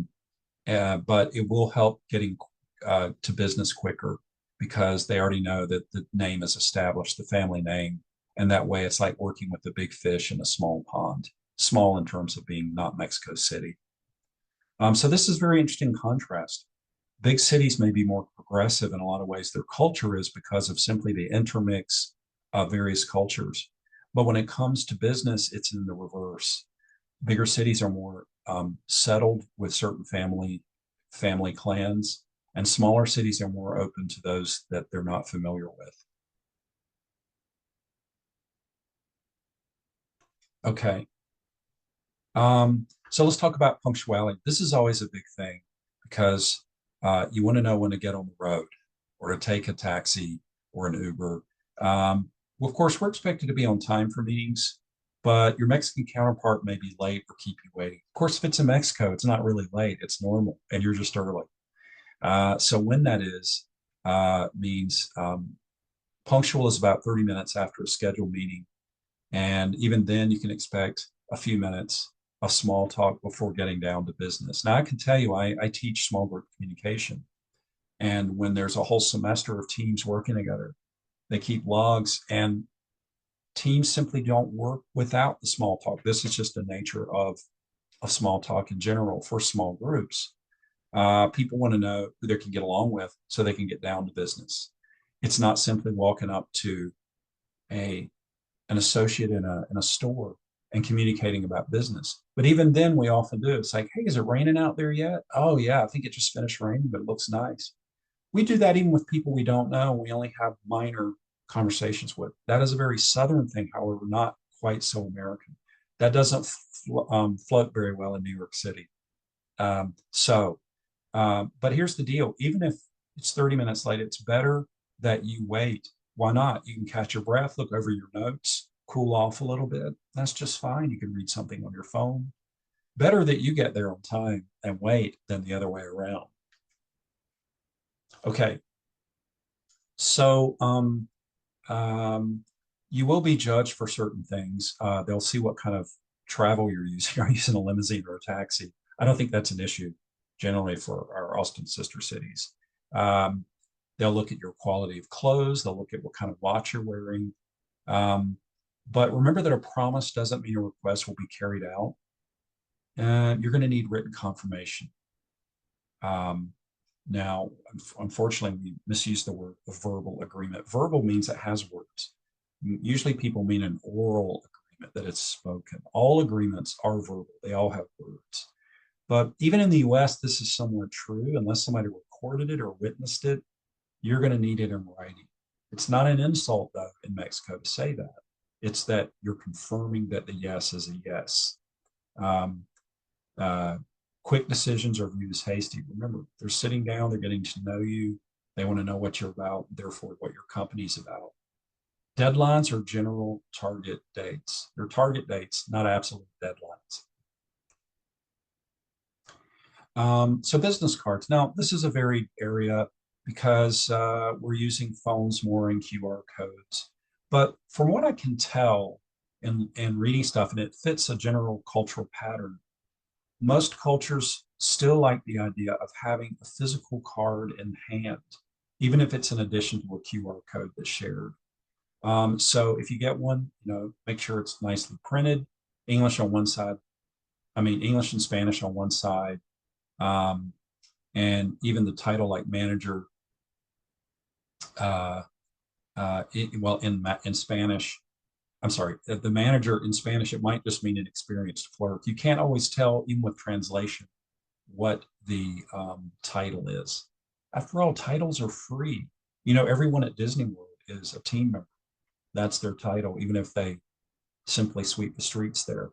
[SPEAKER 2] it will help getting to business quicker because they already know that the name is established, the family name, and that way it's like working with the big fish in a small pond. Small in terms of being not Mexico City. So this is very interesting contrast. Big cities may be more progressive in a lot of ways. Their culture is because of simply the intermix of various cultures. But when it comes to business, it's in the reverse. Bigger cities are more settled with certain family clans, and smaller cities are more open to those that they're not familiar with. Okay. So let's talk about punctuality. This is always a big thing because you want to know when to get on the road or to take a taxi or an Uber. Well, of course, we're expected to be on time for meetings, but your Mexican counterpart may be late or keep you waiting. Of course, if it's in Mexico, it's not really late, it's normal, and you're just early. So when that is, means punctual is about 30 minutes after a scheduled meeting. And even then, you can expect a few minutes of small talk before getting down to business. Now, I can tell you, I teach small group communication. And when there's a whole semester of teams working together, they keep logs, and teams simply don't work without the small talk. This is just the nature of small talk in general for small groups. People want to know who they can get along with so they can get down to business. It's not simply walking up to an associate in a store and communicating about business. But even then, we often do. It's like, hey, is it raining out there yet? Oh, yeah, I think it just finished raining, but it looks nice. We do that even with people we don't know. We only have minor conversations with. That is a very Southern thing, however, not quite so American. That doesn't float very well in New York City. But here's the deal. Even if it's 30 minutes late, it's better that you wait. Why not? You can catch your breath, look over your notes, cool off a little bit. That's just fine. You can read something on your phone. Better that you get there on time and wait than the other way around. Okay. So you will be judged for certain things. They'll see what kind of travel you're using. Are you using a limousine or a taxi? I don't think that's an issue generally for our Austin sister cities. They'll look at your quality of clothes. They'll look at what kind of watch you're wearing. But remember that a promise doesn't mean a request will be carried out. You're going to need written confirmation. Now, unfortunately, we misuse the word verbal agreement. Verbal means it has words. Usually people mean an oral agreement, that it's spoken. All agreements are verbal. They all have words. But even in the US, this is somewhat true. Unless somebody recorded it or witnessed it, you're going to need it in writing. It's not an insult, though, in Mexico to say that. It's that you're confirming that the yes is a yes. Quick decisions are viewed as hasty. Remember, they're sitting down, they're getting to know you. They want to know what you're about, therefore what your company's about. Deadlines are general target dates. They're target dates, not absolute deadlines. So business cards. Now, this is a varied area because we're using phones more and QR codes. But from what I can tell in reading stuff, and it fits a general cultural pattern, most cultures still like the idea of having a physical card in hand, even if it's in addition to a QR code that's shared. So if you get one, make sure it's nicely printed, English on one side, English and Spanish on one side, and even the title like manager, well, in Spanish, I'm sorry, the manager in Spanish, it might just mean an experienced clerk. You can't always tell, even with translation, what the title is. After all, titles are free. You know, everyone at Disney World is a team member. That's their title, even if they simply sweep the streets there.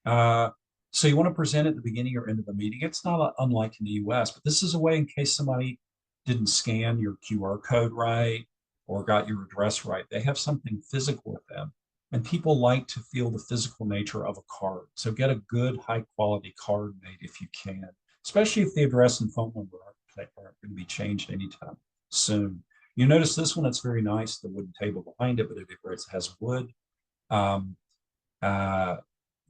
[SPEAKER 2] So you want to present at the beginning or end of the meeting. It's not unlike in the US, but this is a way in case somebody didn't scan your QR code right or got your address right. They have something physical with them. And people like to feel the physical nature of a card. So get a good, high quality card made if you can, especially if the address and phone number aren't going to be changed anytime soon. You notice this one, it's very nice, the wooden table behind it, but it has wood.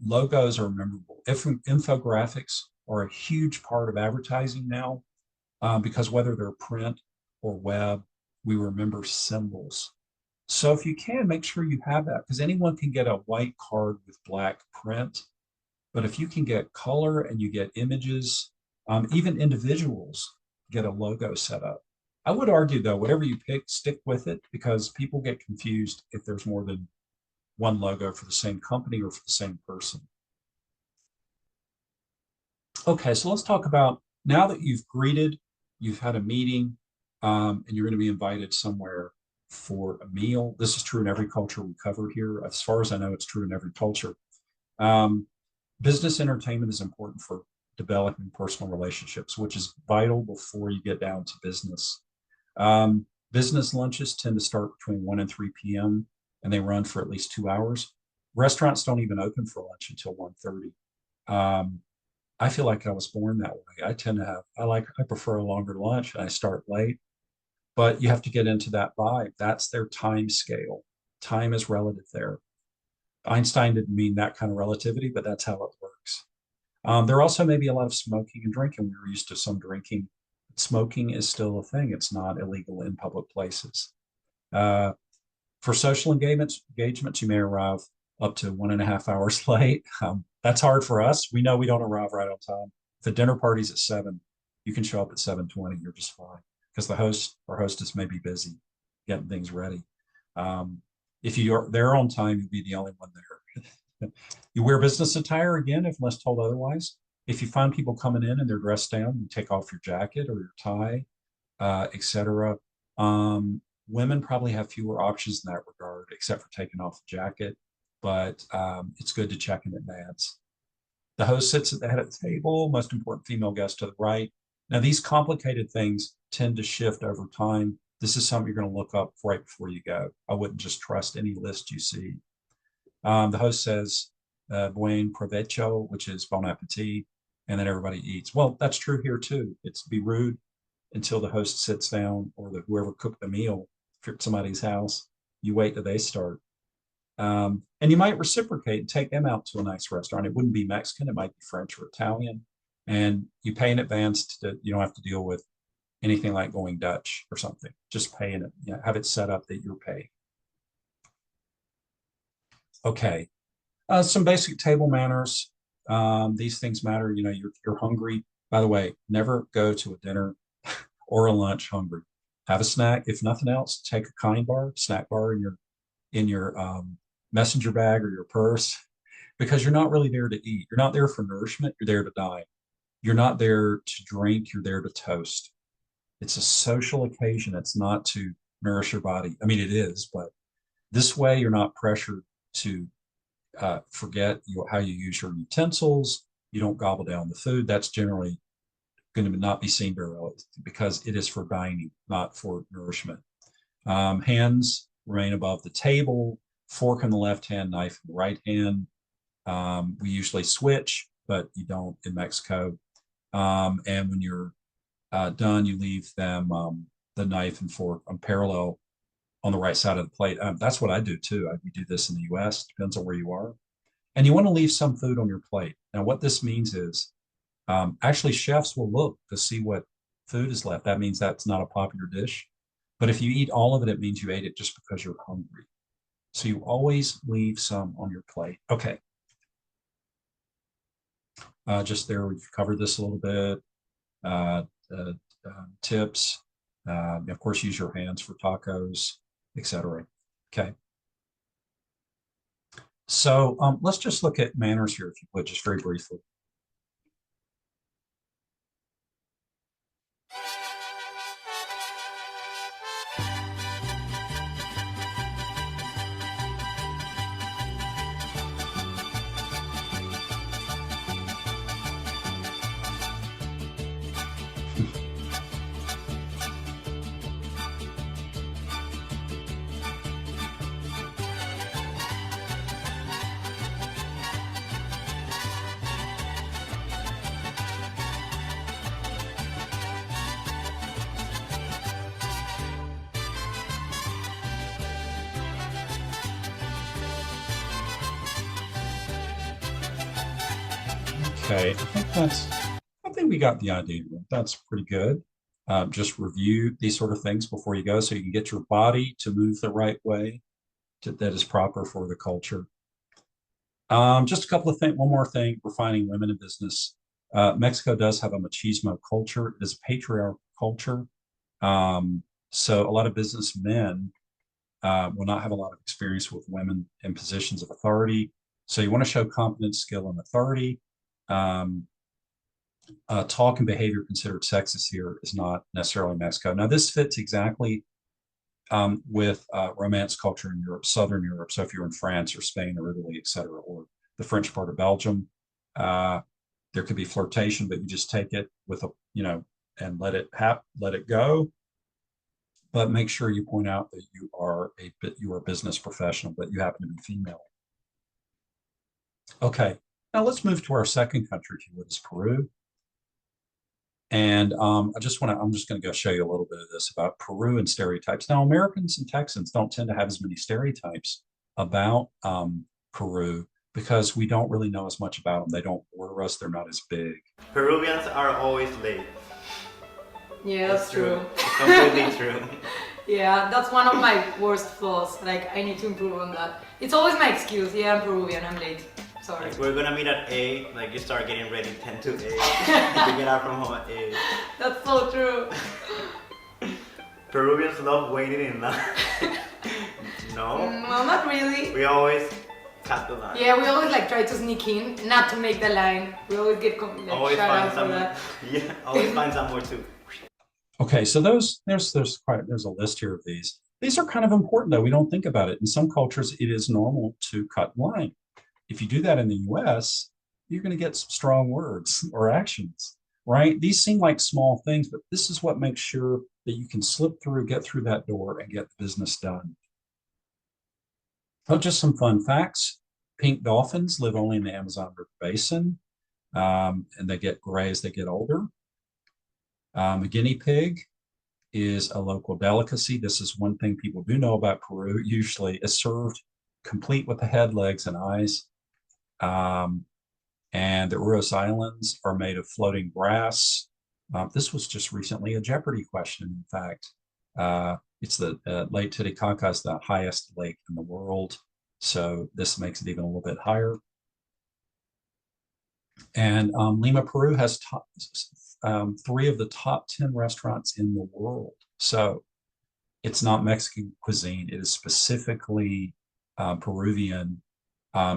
[SPEAKER 2] Logos are memorable. Infographics are a huge part of advertising now because whether they're print or web, we remember symbols. So if you can, make sure you have that because anyone can get a white card with black print. But if you can get color and you get images, even individuals get a logo set up. I would argue though, whatever you pick, stick with it because people get confused if there's more than one logo for the same company or for the same person. Okay, so let's talk about now that you've greeted, you've had a meeting, and you're going to be invited somewhere for a meal. This is true in every culture we cover here. As far as I know, it's true in every culture. Business entertainment is important for developing personal relationships, which is vital before you get down to business. Business lunches tend to start between 1 and 3 p.m. and they run for at least 2 hours. Restaurants don't even open for lunch until 1:30. I feel like I was born that way. I prefer a longer lunch and I start late, but you have to get into that vibe. That's their time scale. Time is relative there. Einstein didn't mean that kind of relativity, but that's how it works. There also may be a lot of smoking and drinking. We were used to some drinking. Smoking is still a thing. It's not illegal in public places. For social engagements, you may arrive up to 1.5 hours late. That's hard for us. We know we don't arrive right on time. If the dinner party's at 7, you can show up at 7:20. You're just fine because the host or hostess may be busy getting things ready. If you're there on time, you'll be the only one there. You wear business attire again, if unless told otherwise. If you find people coming in and they're dressed down, you take off your jacket or your tie, etc. Women probably have fewer options in that regard, except for taking off the jacket, but it's good to check in advance. The host sits at the head of the table, most important female guest to the right. Now, these complicated things tend to shift over time. This is something you're going to look up right before you go. I wouldn't just trust any list you see. The host says, buen provecho, which is bon appetit, and then everybody eats. Well, that's true here too. It's be rude until the host sits down or whoever cooked the meal. If you're at somebody's house, you wait till they start. And you might reciprocate and take them out to a nice restaurant. It wouldn't be Mexican, it might be French or Italian. And you pay in advance you don't have to deal with anything like going Dutch or something. Just pay in it, have it set up that you're paying. Okay, some basic table manners. These things matter. You're hungry. By the way, never go to a dinner or a lunch hungry. Have a snack. If nothing else, take a kind bar, snack bar in your messenger bag or your purse, because you're not really there to eat. You're not there for nourishment. You're there to dine. You're not there to drink. You're there to toast. It's a social occasion. It's not to nourish your body. I mean, it is, but this way you're not pressured to forget how you use your utensils. You don't gobble down the food. That's generally going to not be seen very well because it is for dining, not for nourishment. Hands remain above the table, fork in the left hand, knife in the right hand. We usually switch, but you don't in Mexico. And when you're done, you leave them the knife and fork on parallel on the right side of the plate. That's what I do too. We do this in the US, depends on where you are. And you want to leave some food on your plate. Now, what this means is actually chefs will look to see what food is left. That means that's not a popular dish. But if you eat all of it, it means you ate it just because you're hungry. So you always leave some on your plate. Okay. Just there, we've covered this a little bit. Tips. Of course, use your hands for tacos. etc. Okay. So let's just look at manners here, if you would, just very briefly. Okay, I think we got the idea. That's pretty good. Just review these sort of things before you go so you can get your body to move the right way that is proper for the culture. Just a couple of things, one more thing, refining women in business. Mexico does have a machismo culture. It is a patriarchal culture. So a lot of businessmen will not have a lot of experience with women in positions of authority. So you want to show competence, skill, and authority. Talk and behavior considered sexist here is not necessarily Mexico. Now, this fits exactly with Romance culture in Europe, Southern Europe. So if you're in France or Spain or Italy, et cetera, or the French part of Belgium, there could be flirtation, but you just take it with a, and let it go. But make sure you point out that you are a business professional, but you happen to be female. Okay, now let's move to our second country, if you would, is Peru. And I'm just going to go show you a little bit of this about Peru and stereotypes. Now, Americans and Texans don't tend to have as many stereotypes about Peru because we don't really know as much about them. They don't border us. They're not as big.
[SPEAKER 13] Peruvians are always late.
[SPEAKER 14] Yeah, that's true.
[SPEAKER 13] Completely true.
[SPEAKER 14] Yeah, that's one of my worst flaws. Like, I need to improve on that. It's always my excuse. Yeah, I'm Peruvian, I'm late. Sorry.
[SPEAKER 13] Like, we're gonna meet at 8, like you start getting ready 10 to 8. You get out from home at 8.
[SPEAKER 14] That's so true.
[SPEAKER 13] Peruvians love waiting in line. No?
[SPEAKER 14] Well, not really.
[SPEAKER 13] We always cut the line.
[SPEAKER 14] Yeah, we always like try to sneak in, not to make the line. We always get
[SPEAKER 13] always
[SPEAKER 14] shout
[SPEAKER 13] find
[SPEAKER 14] out for that.
[SPEAKER 13] Yeah, always find somewhere too.
[SPEAKER 2] Okay, so there's a list here of these. These are kind of important though. We don't think about it. In some cultures, it is normal to cut in line. If you do that in the US, you're going to get some strong words or actions, right? These seem like small things, but this is what makes sure that you can slip through, get through that door, and get the business done. Oh, just some fun facts. Pink dolphins live only in the Amazon River Basin, and they get gray as they get older. A guinea pig is a local delicacy. This is one thing people do know about Peru. Usually it's served complete with the head, legs, and eyes. And the Uros Islands are made of floating grass. This was just recently a Jeopardy question, in fact. It's the Lake Titicaca is the highest lake in the world. So this makes it even a little bit higher. And Lima, Peru has 3 of the top 10 restaurants in the world. So it's not Mexican cuisine. It is specifically Peruvian,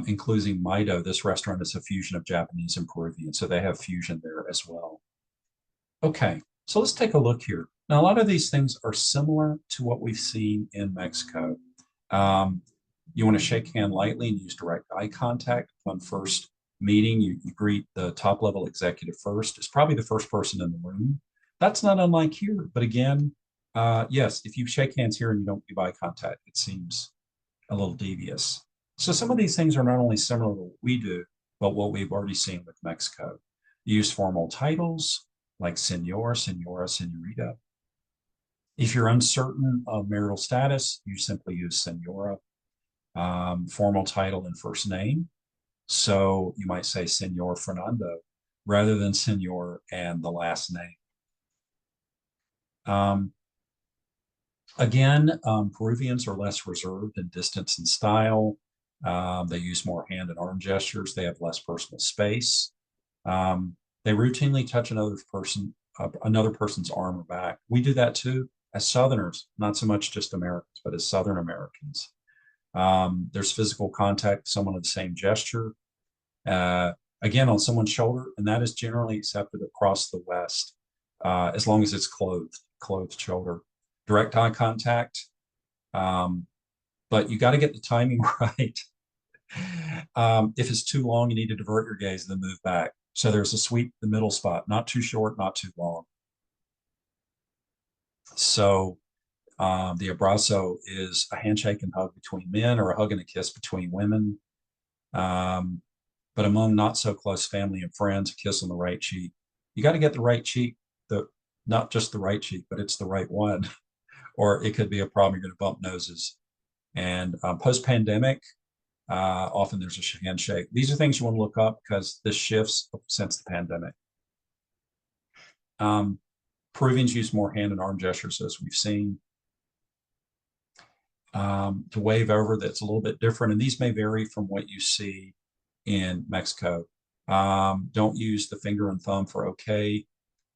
[SPEAKER 2] including Maido. This restaurant is a fusion of Japanese and Peruvian. So they have fusion there as well. Okay, so let's take a look here. Now, a lot of these things are similar to what we've seen in Mexico. You want to shake hand lightly and use direct eye contact. On first meeting, you greet the top level executive first. It's probably the first person in the room. That's not unlike here. But again, yes, if you shake hands here and you don't give eye contact, it seems a little devious. So some of these things are not only similar to what we do, but what we've already seen with Mexico. You use formal titles like señor, señora, señorita. If you're uncertain of marital status, you simply use señora. Formal title and first name. So you might say Señor Fernando rather than Señor and the last name. Again, Peruvians are less reserved in distance and style. They use more hand and arm gestures. They have less personal space. They routinely touch another person's arm or back. We do that too. as Southerners, not so much just Americans, but as Southern Americans. There's physical contact, someone of the same gesture, again, on someone's shoulder, and that is generally accepted across the West, as long as it's clothed shoulder. Direct eye contact, but you got to get the timing right. If it's too long, you need to divert your gaze and then move back. So there's a sweet, the middle spot, not too short, not too long. So the abrazo is a handshake and hug between men, or a hug and a kiss between women. But among not so close family and friends, a kiss on the right cheek. You got to get the right cheek, not just the right cheek, but it's the right one, or it could be a problem. You're going to bump noses. And post-pandemic, often there's a handshake. These are things you want to look up because this shifts since the pandemic. Peruvians use more hand and arm gestures, as we've seen. To wave over, that's a little bit different, and these may vary from what you see in Mexico. Don't use the finger and thumb for okay.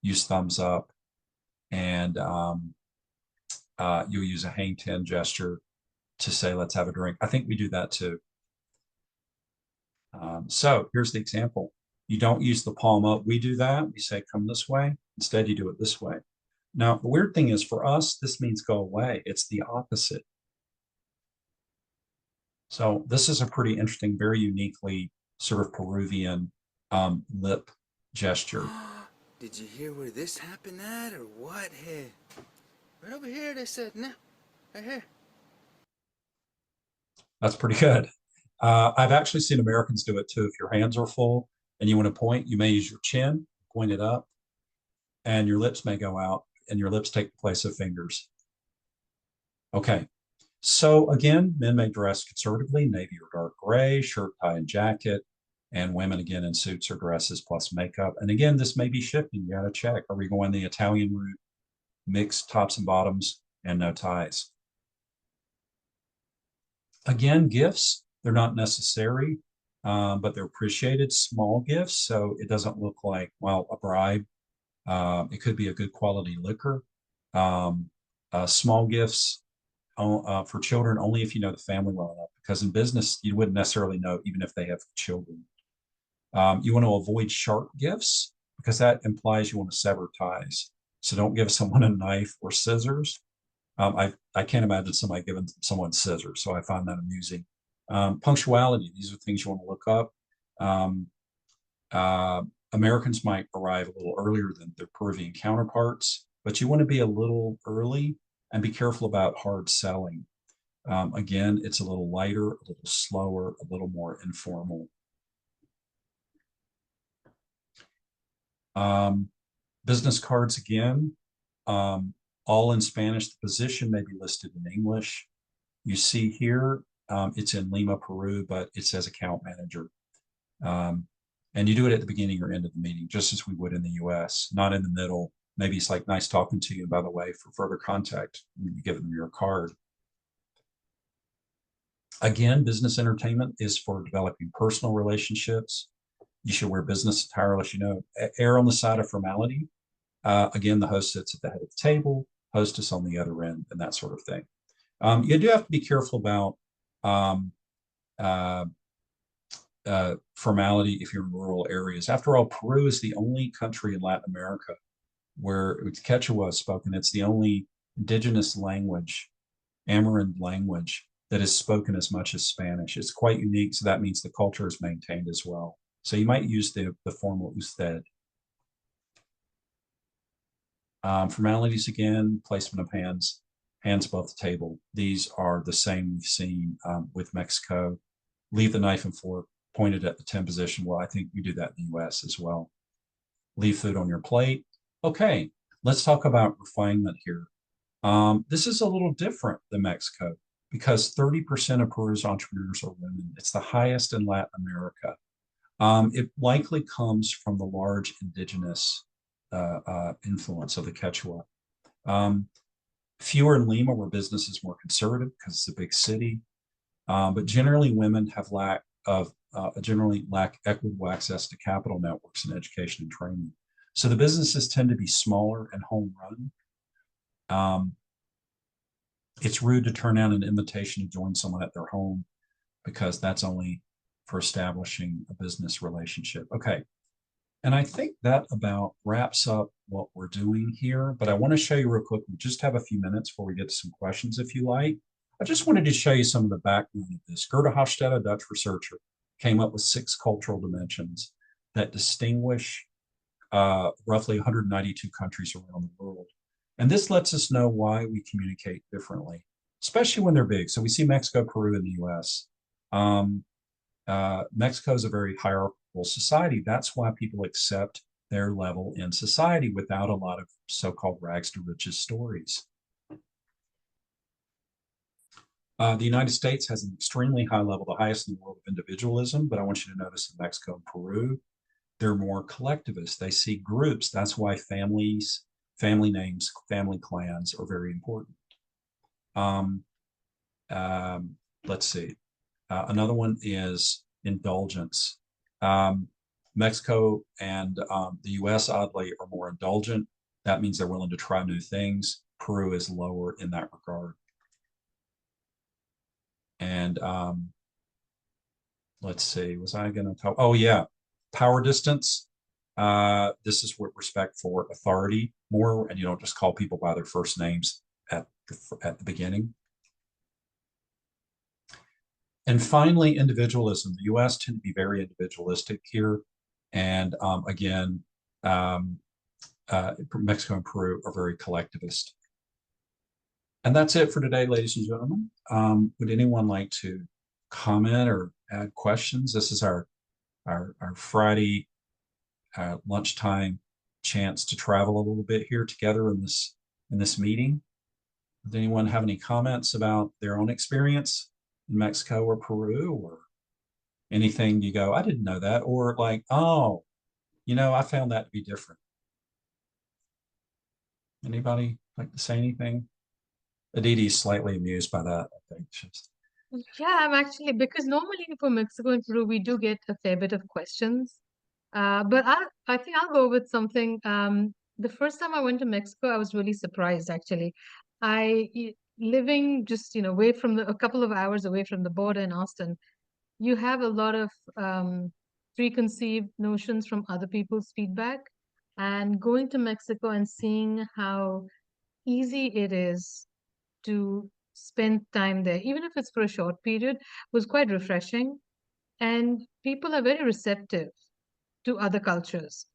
[SPEAKER 2] Use thumbs up, and you'll use a hang ten gesture to say, let's have a drink. I think we do that too. So here's the example. You don't use the palm up. We do that. We say, come this way. Instead, you do it this way. Now, the weird thing is, for us, this means go away. It's the opposite. So this is a pretty interesting, very uniquely sort of Peruvian lip gesture.
[SPEAKER 15] Did you hear where this happened at, or what? Hey, right over here, they said, no, right here.
[SPEAKER 2] That's pretty good. I've actually seen Americans do it too. If your hands are full and you want to point, you may use your chin, point it up, and your lips may go out, and your lips take the place of fingers. Okay. So again, men may dress conservatively, navy or dark gray, shirt, tie, and jacket, and women again in suits or dresses plus makeup. And again, this may be shifting. You got to check. Are we going the Italian route, mixed tops and bottoms, and no ties? Again, gifts, they're not necessary, but they're appreciated. Small gifts, so it doesn't look like, well, a bribe. It could be a good quality liquor. Small gifts for children only if you know the family well enough, because in business you wouldn't necessarily know even if they have children. You want to avoid sharp gifts because that implies you want to sever ties. So don't give someone a knife or scissors. I can't imagine somebody giving someone scissors, so I find that amusing. Punctuality, these are things you want to look up. Americans might arrive a little earlier than their Peruvian counterparts, but you want to be a little early and be careful about hard selling. Again, it's a little lighter, a little slower, a little more informal. Business cards again, all in Spanish. The position may be listed in English. You see here, it's in Lima, Peru, but it says account manager. And you do it at the beginning or end of the meeting, just as we would in the US, not in the middle. Maybe it's like, nice talking to you, by the way, for further contact. You give them your card. Again, business entertainment is for developing personal relationships. You should wear business attire, unless you know, err on the side of formality. Again, the host sits at the head of the table, hostess on the other end, and that sort of thing. You do have to be careful about formality if you're in rural areas. After all, Peru is the only country in Latin America where Quechua is spoken. It's the only indigenous language, Amerindian language, that is spoken as much as Spanish. It's quite unique, so that means the culture is maintained as well. So you might use the formal usted. Formalities again, placement of hands above the table. These are the same we've seen with Mexico. Leave the knife and fork pointed at the 10 position. Well, I think we do that in the US as well. Leave food on your plate. Okay, let's talk about refinement here. This is a little different than Mexico because 30% of Peru's entrepreneurs are women. It's the highest in Latin America. It likely comes from the large indigenous influence of the Quechua. Fewer in Lima, where business is more conservative because it's a big city. But generally, women have generally lack equitable access to capital networks and education and training. So the businesses tend to be smaller and home run. it's rude to turn down an invitation to join someone at their home because that's only for establishing a business relationship. Okay. And I think that about wraps up what we're doing here, but I want to show you real quick. We just have a few minutes before we get to some questions, if you like. I just wanted to show you some of the background of this. Gerda Hofstede, a Dutch researcher, came up with 6 cultural dimensions that distinguish roughly 192 countries around the world. And this lets us know why we communicate differently, especially when they're big. So we see Mexico, Peru, and the US. Mexico is a very hierarchical society. That's why people accept their level in society without a lot of so-called rags to riches stories. The United States has an extremely high level, the highest in the world of individualism, but I want you to notice in Mexico and Peru, they're more collectivist. They see groups. That's why families, family names, family clans are very important. Let's see. Another one is indulgence. Mexico and the US, oddly, are more indulgent. That means they're willing to try new things. Peru is lower in that regard. And let's see, was I going to talk? Oh, yeah. Power distance. This is with respect for authority more, and you don't just call people by their first names at the beginning. And finally, individualism. The US tend to be very individualistic here. And again, Mexico and Peru are very collectivist. And that's it for today, ladies and gentlemen. Would anyone like to comment or add questions? This is our Friday lunchtime chance to travel a little bit here together in this meeting. Does anyone have any comments about their own experience in Mexico or Peru, or anything you go, I didn't know that, or like, oh, you know, I found that to be different? Anybody like to say anything? Aditi's slightly amused by that, I think.
[SPEAKER 1] Yeah, I'm actually, because normally for Mexico and Peru, we do get a fair bit of questions. But I think I'll go with something. The first time I went to Mexico, I was really surprised, actually. Living just, away from a couple of hours away from the border in Austin, you have a lot of preconceived notions from other people's feedback. And going to Mexico and seeing how easy it is to spend time there, even if it's for a short period, was quite refreshing. And people are very receptive to other cultures.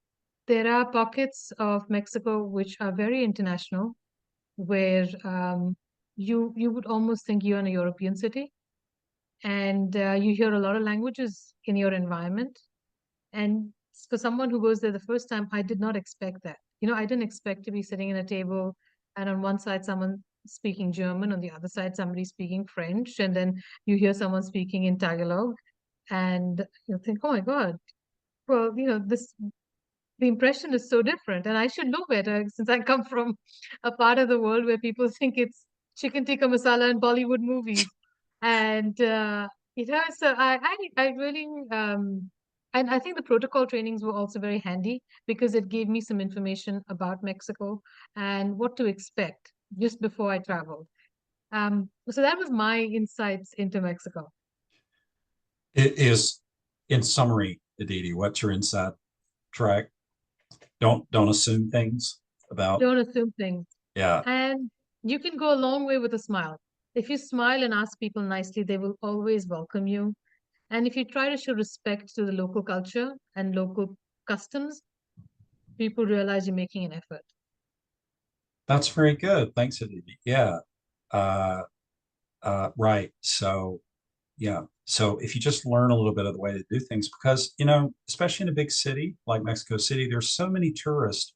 [SPEAKER 1] There are pockets of Mexico which are very international, where you would almost think you're in a European city, and you hear a lot of languages in your environment. And for someone who goes there the first time, I did not expect that. I didn't expect to be sitting at a table, and on one side someone speaking German, on the other side somebody speaking French, and then you hear someone speaking in Tagalog, and you think, oh my God, well, the impression is so different, and I should know better since I come from a part of the world where people think it's chicken tikka masala and Bollywood movies. And so I really and I think the protocol trainings were also very handy, because it gave me some information about Mexico and what to expect just before I traveled. So that was my insights into Mexico.
[SPEAKER 2] It is, in summary, Aditi, what's your inside track? Don't assume things about.
[SPEAKER 1] Don't assume things.
[SPEAKER 2] Yeah.
[SPEAKER 1] And you can go a long way with a smile. If you smile and ask people nicely, they will always welcome you. And if you try to show respect to the local culture and local customs, people realize you're making an effort.
[SPEAKER 2] That's very good. Thanks, Aditi. Yeah. Right. So, yeah. So if you just learn a little bit of the way to do things, because, especially in a big city like Mexico City, there's so many tourists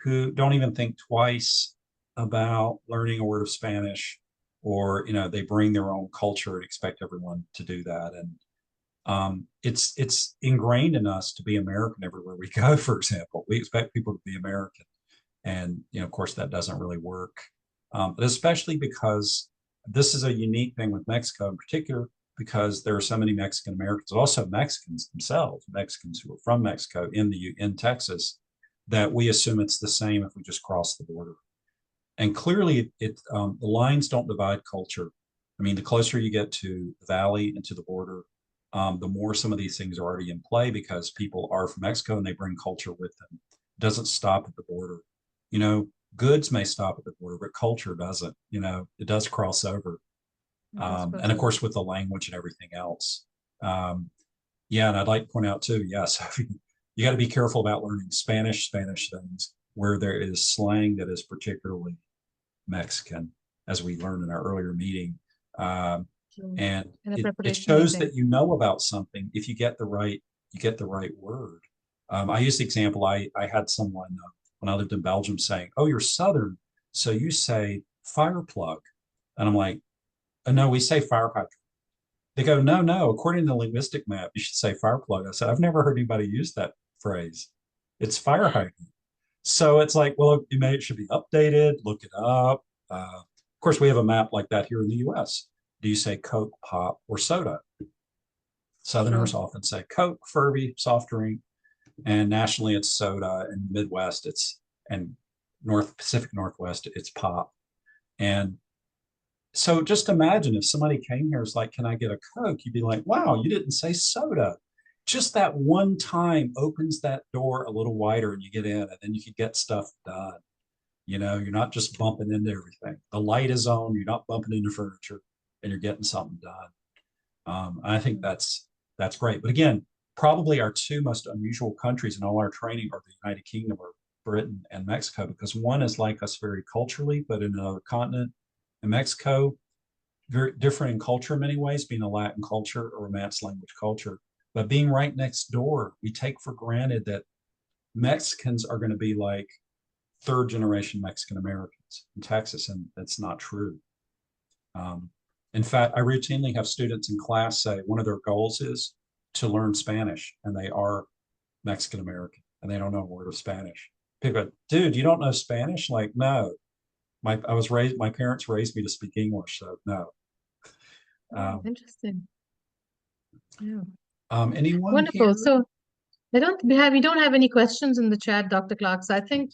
[SPEAKER 2] who don't even think twice about learning a word of Spanish, or, they bring their own culture and expect everyone to do that. And it's ingrained in us to be American everywhere we go. For example, we expect people to be American, and of course that doesn't really work. But especially because this is a unique thing with Mexico in particular, because there are so many Mexican Americans, also Mexicans themselves, Mexicans who are from Mexico in Texas, that we assume it's the same if we just cross the border. And clearly, the lines don't divide culture. I mean, the closer you get to the valley and to the border, the more some of these things are already in play because people are from Mexico and they bring culture with them. It doesn't stop at the border. You know, goods may stop at the border, but culture doesn't. You know, it does cross over. And of course, with the language and everything else. Yeah, and I'd like to point out too, yes, you got to be careful about learning Spanish things where there is slang that is particularly Mexican, as we learned in our earlier meeting. And it shows that you know about something if you get the right word. I used the example, I had someone when I lived in Belgium saying, "Oh, you're Southern, so you say fire plug," and I'm like, "No, we say fire hydrant." They go, no, according to the linguistic map, you should say fire plug. I said, I've never heard anybody use that phrase. It's fire hydrant. So it's like, well, it should be updated, look it up. Of course, we have a map like that here in the US. Do you say Coke, pop, or soda? Southerners often say Coke, Furby, soft drink, and nationally it's soda, and Midwest and Pacific Northwest, it's pop. And so just imagine if somebody came here is like, can I get a Coke? You'd be like, wow, you didn't say soda. Just that one time opens that door a little wider and you get in and then you can get stuff done. You know, you're not just bumping into everything. The light is on, you're not bumping into furniture and you're getting something done. I think that's great. But again, probably our two most unusual countries in all our training are the United Kingdom or Britain and Mexico, because one is like us very culturally, but in another continent. In Mexico, very different in culture in many ways, being a Latin culture or Romance language culture. But being right next door, we take for granted that Mexicans are going to be like third generation Mexican Americans in Texas, and that's not true. In fact, I routinely have students in class say one of their goals is to learn Spanish, and they are Mexican American, and they don't know a word of Spanish. People go, dude, you don't know Spanish? Like, no. My parents raised me to speak English, so no.
[SPEAKER 1] Interesting. Yeah.
[SPEAKER 2] Anyone
[SPEAKER 1] Wonderful.
[SPEAKER 2] here?
[SPEAKER 1] So we don't have any questions in the chat, Dr. Clark. So I think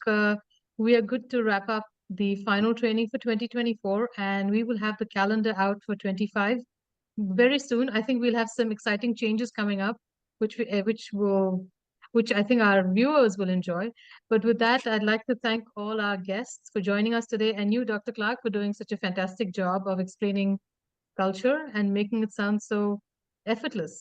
[SPEAKER 1] we are good to wrap up the final training for 2024, and we will have the calendar out for 25 very soon. I think we'll have some exciting changes coming up, which I think our viewers will enjoy. But with that, I'd like to thank all our guests for joining us today, and you, Dr. Clark, for doing such a fantastic job of explaining culture and making it sound so effortless.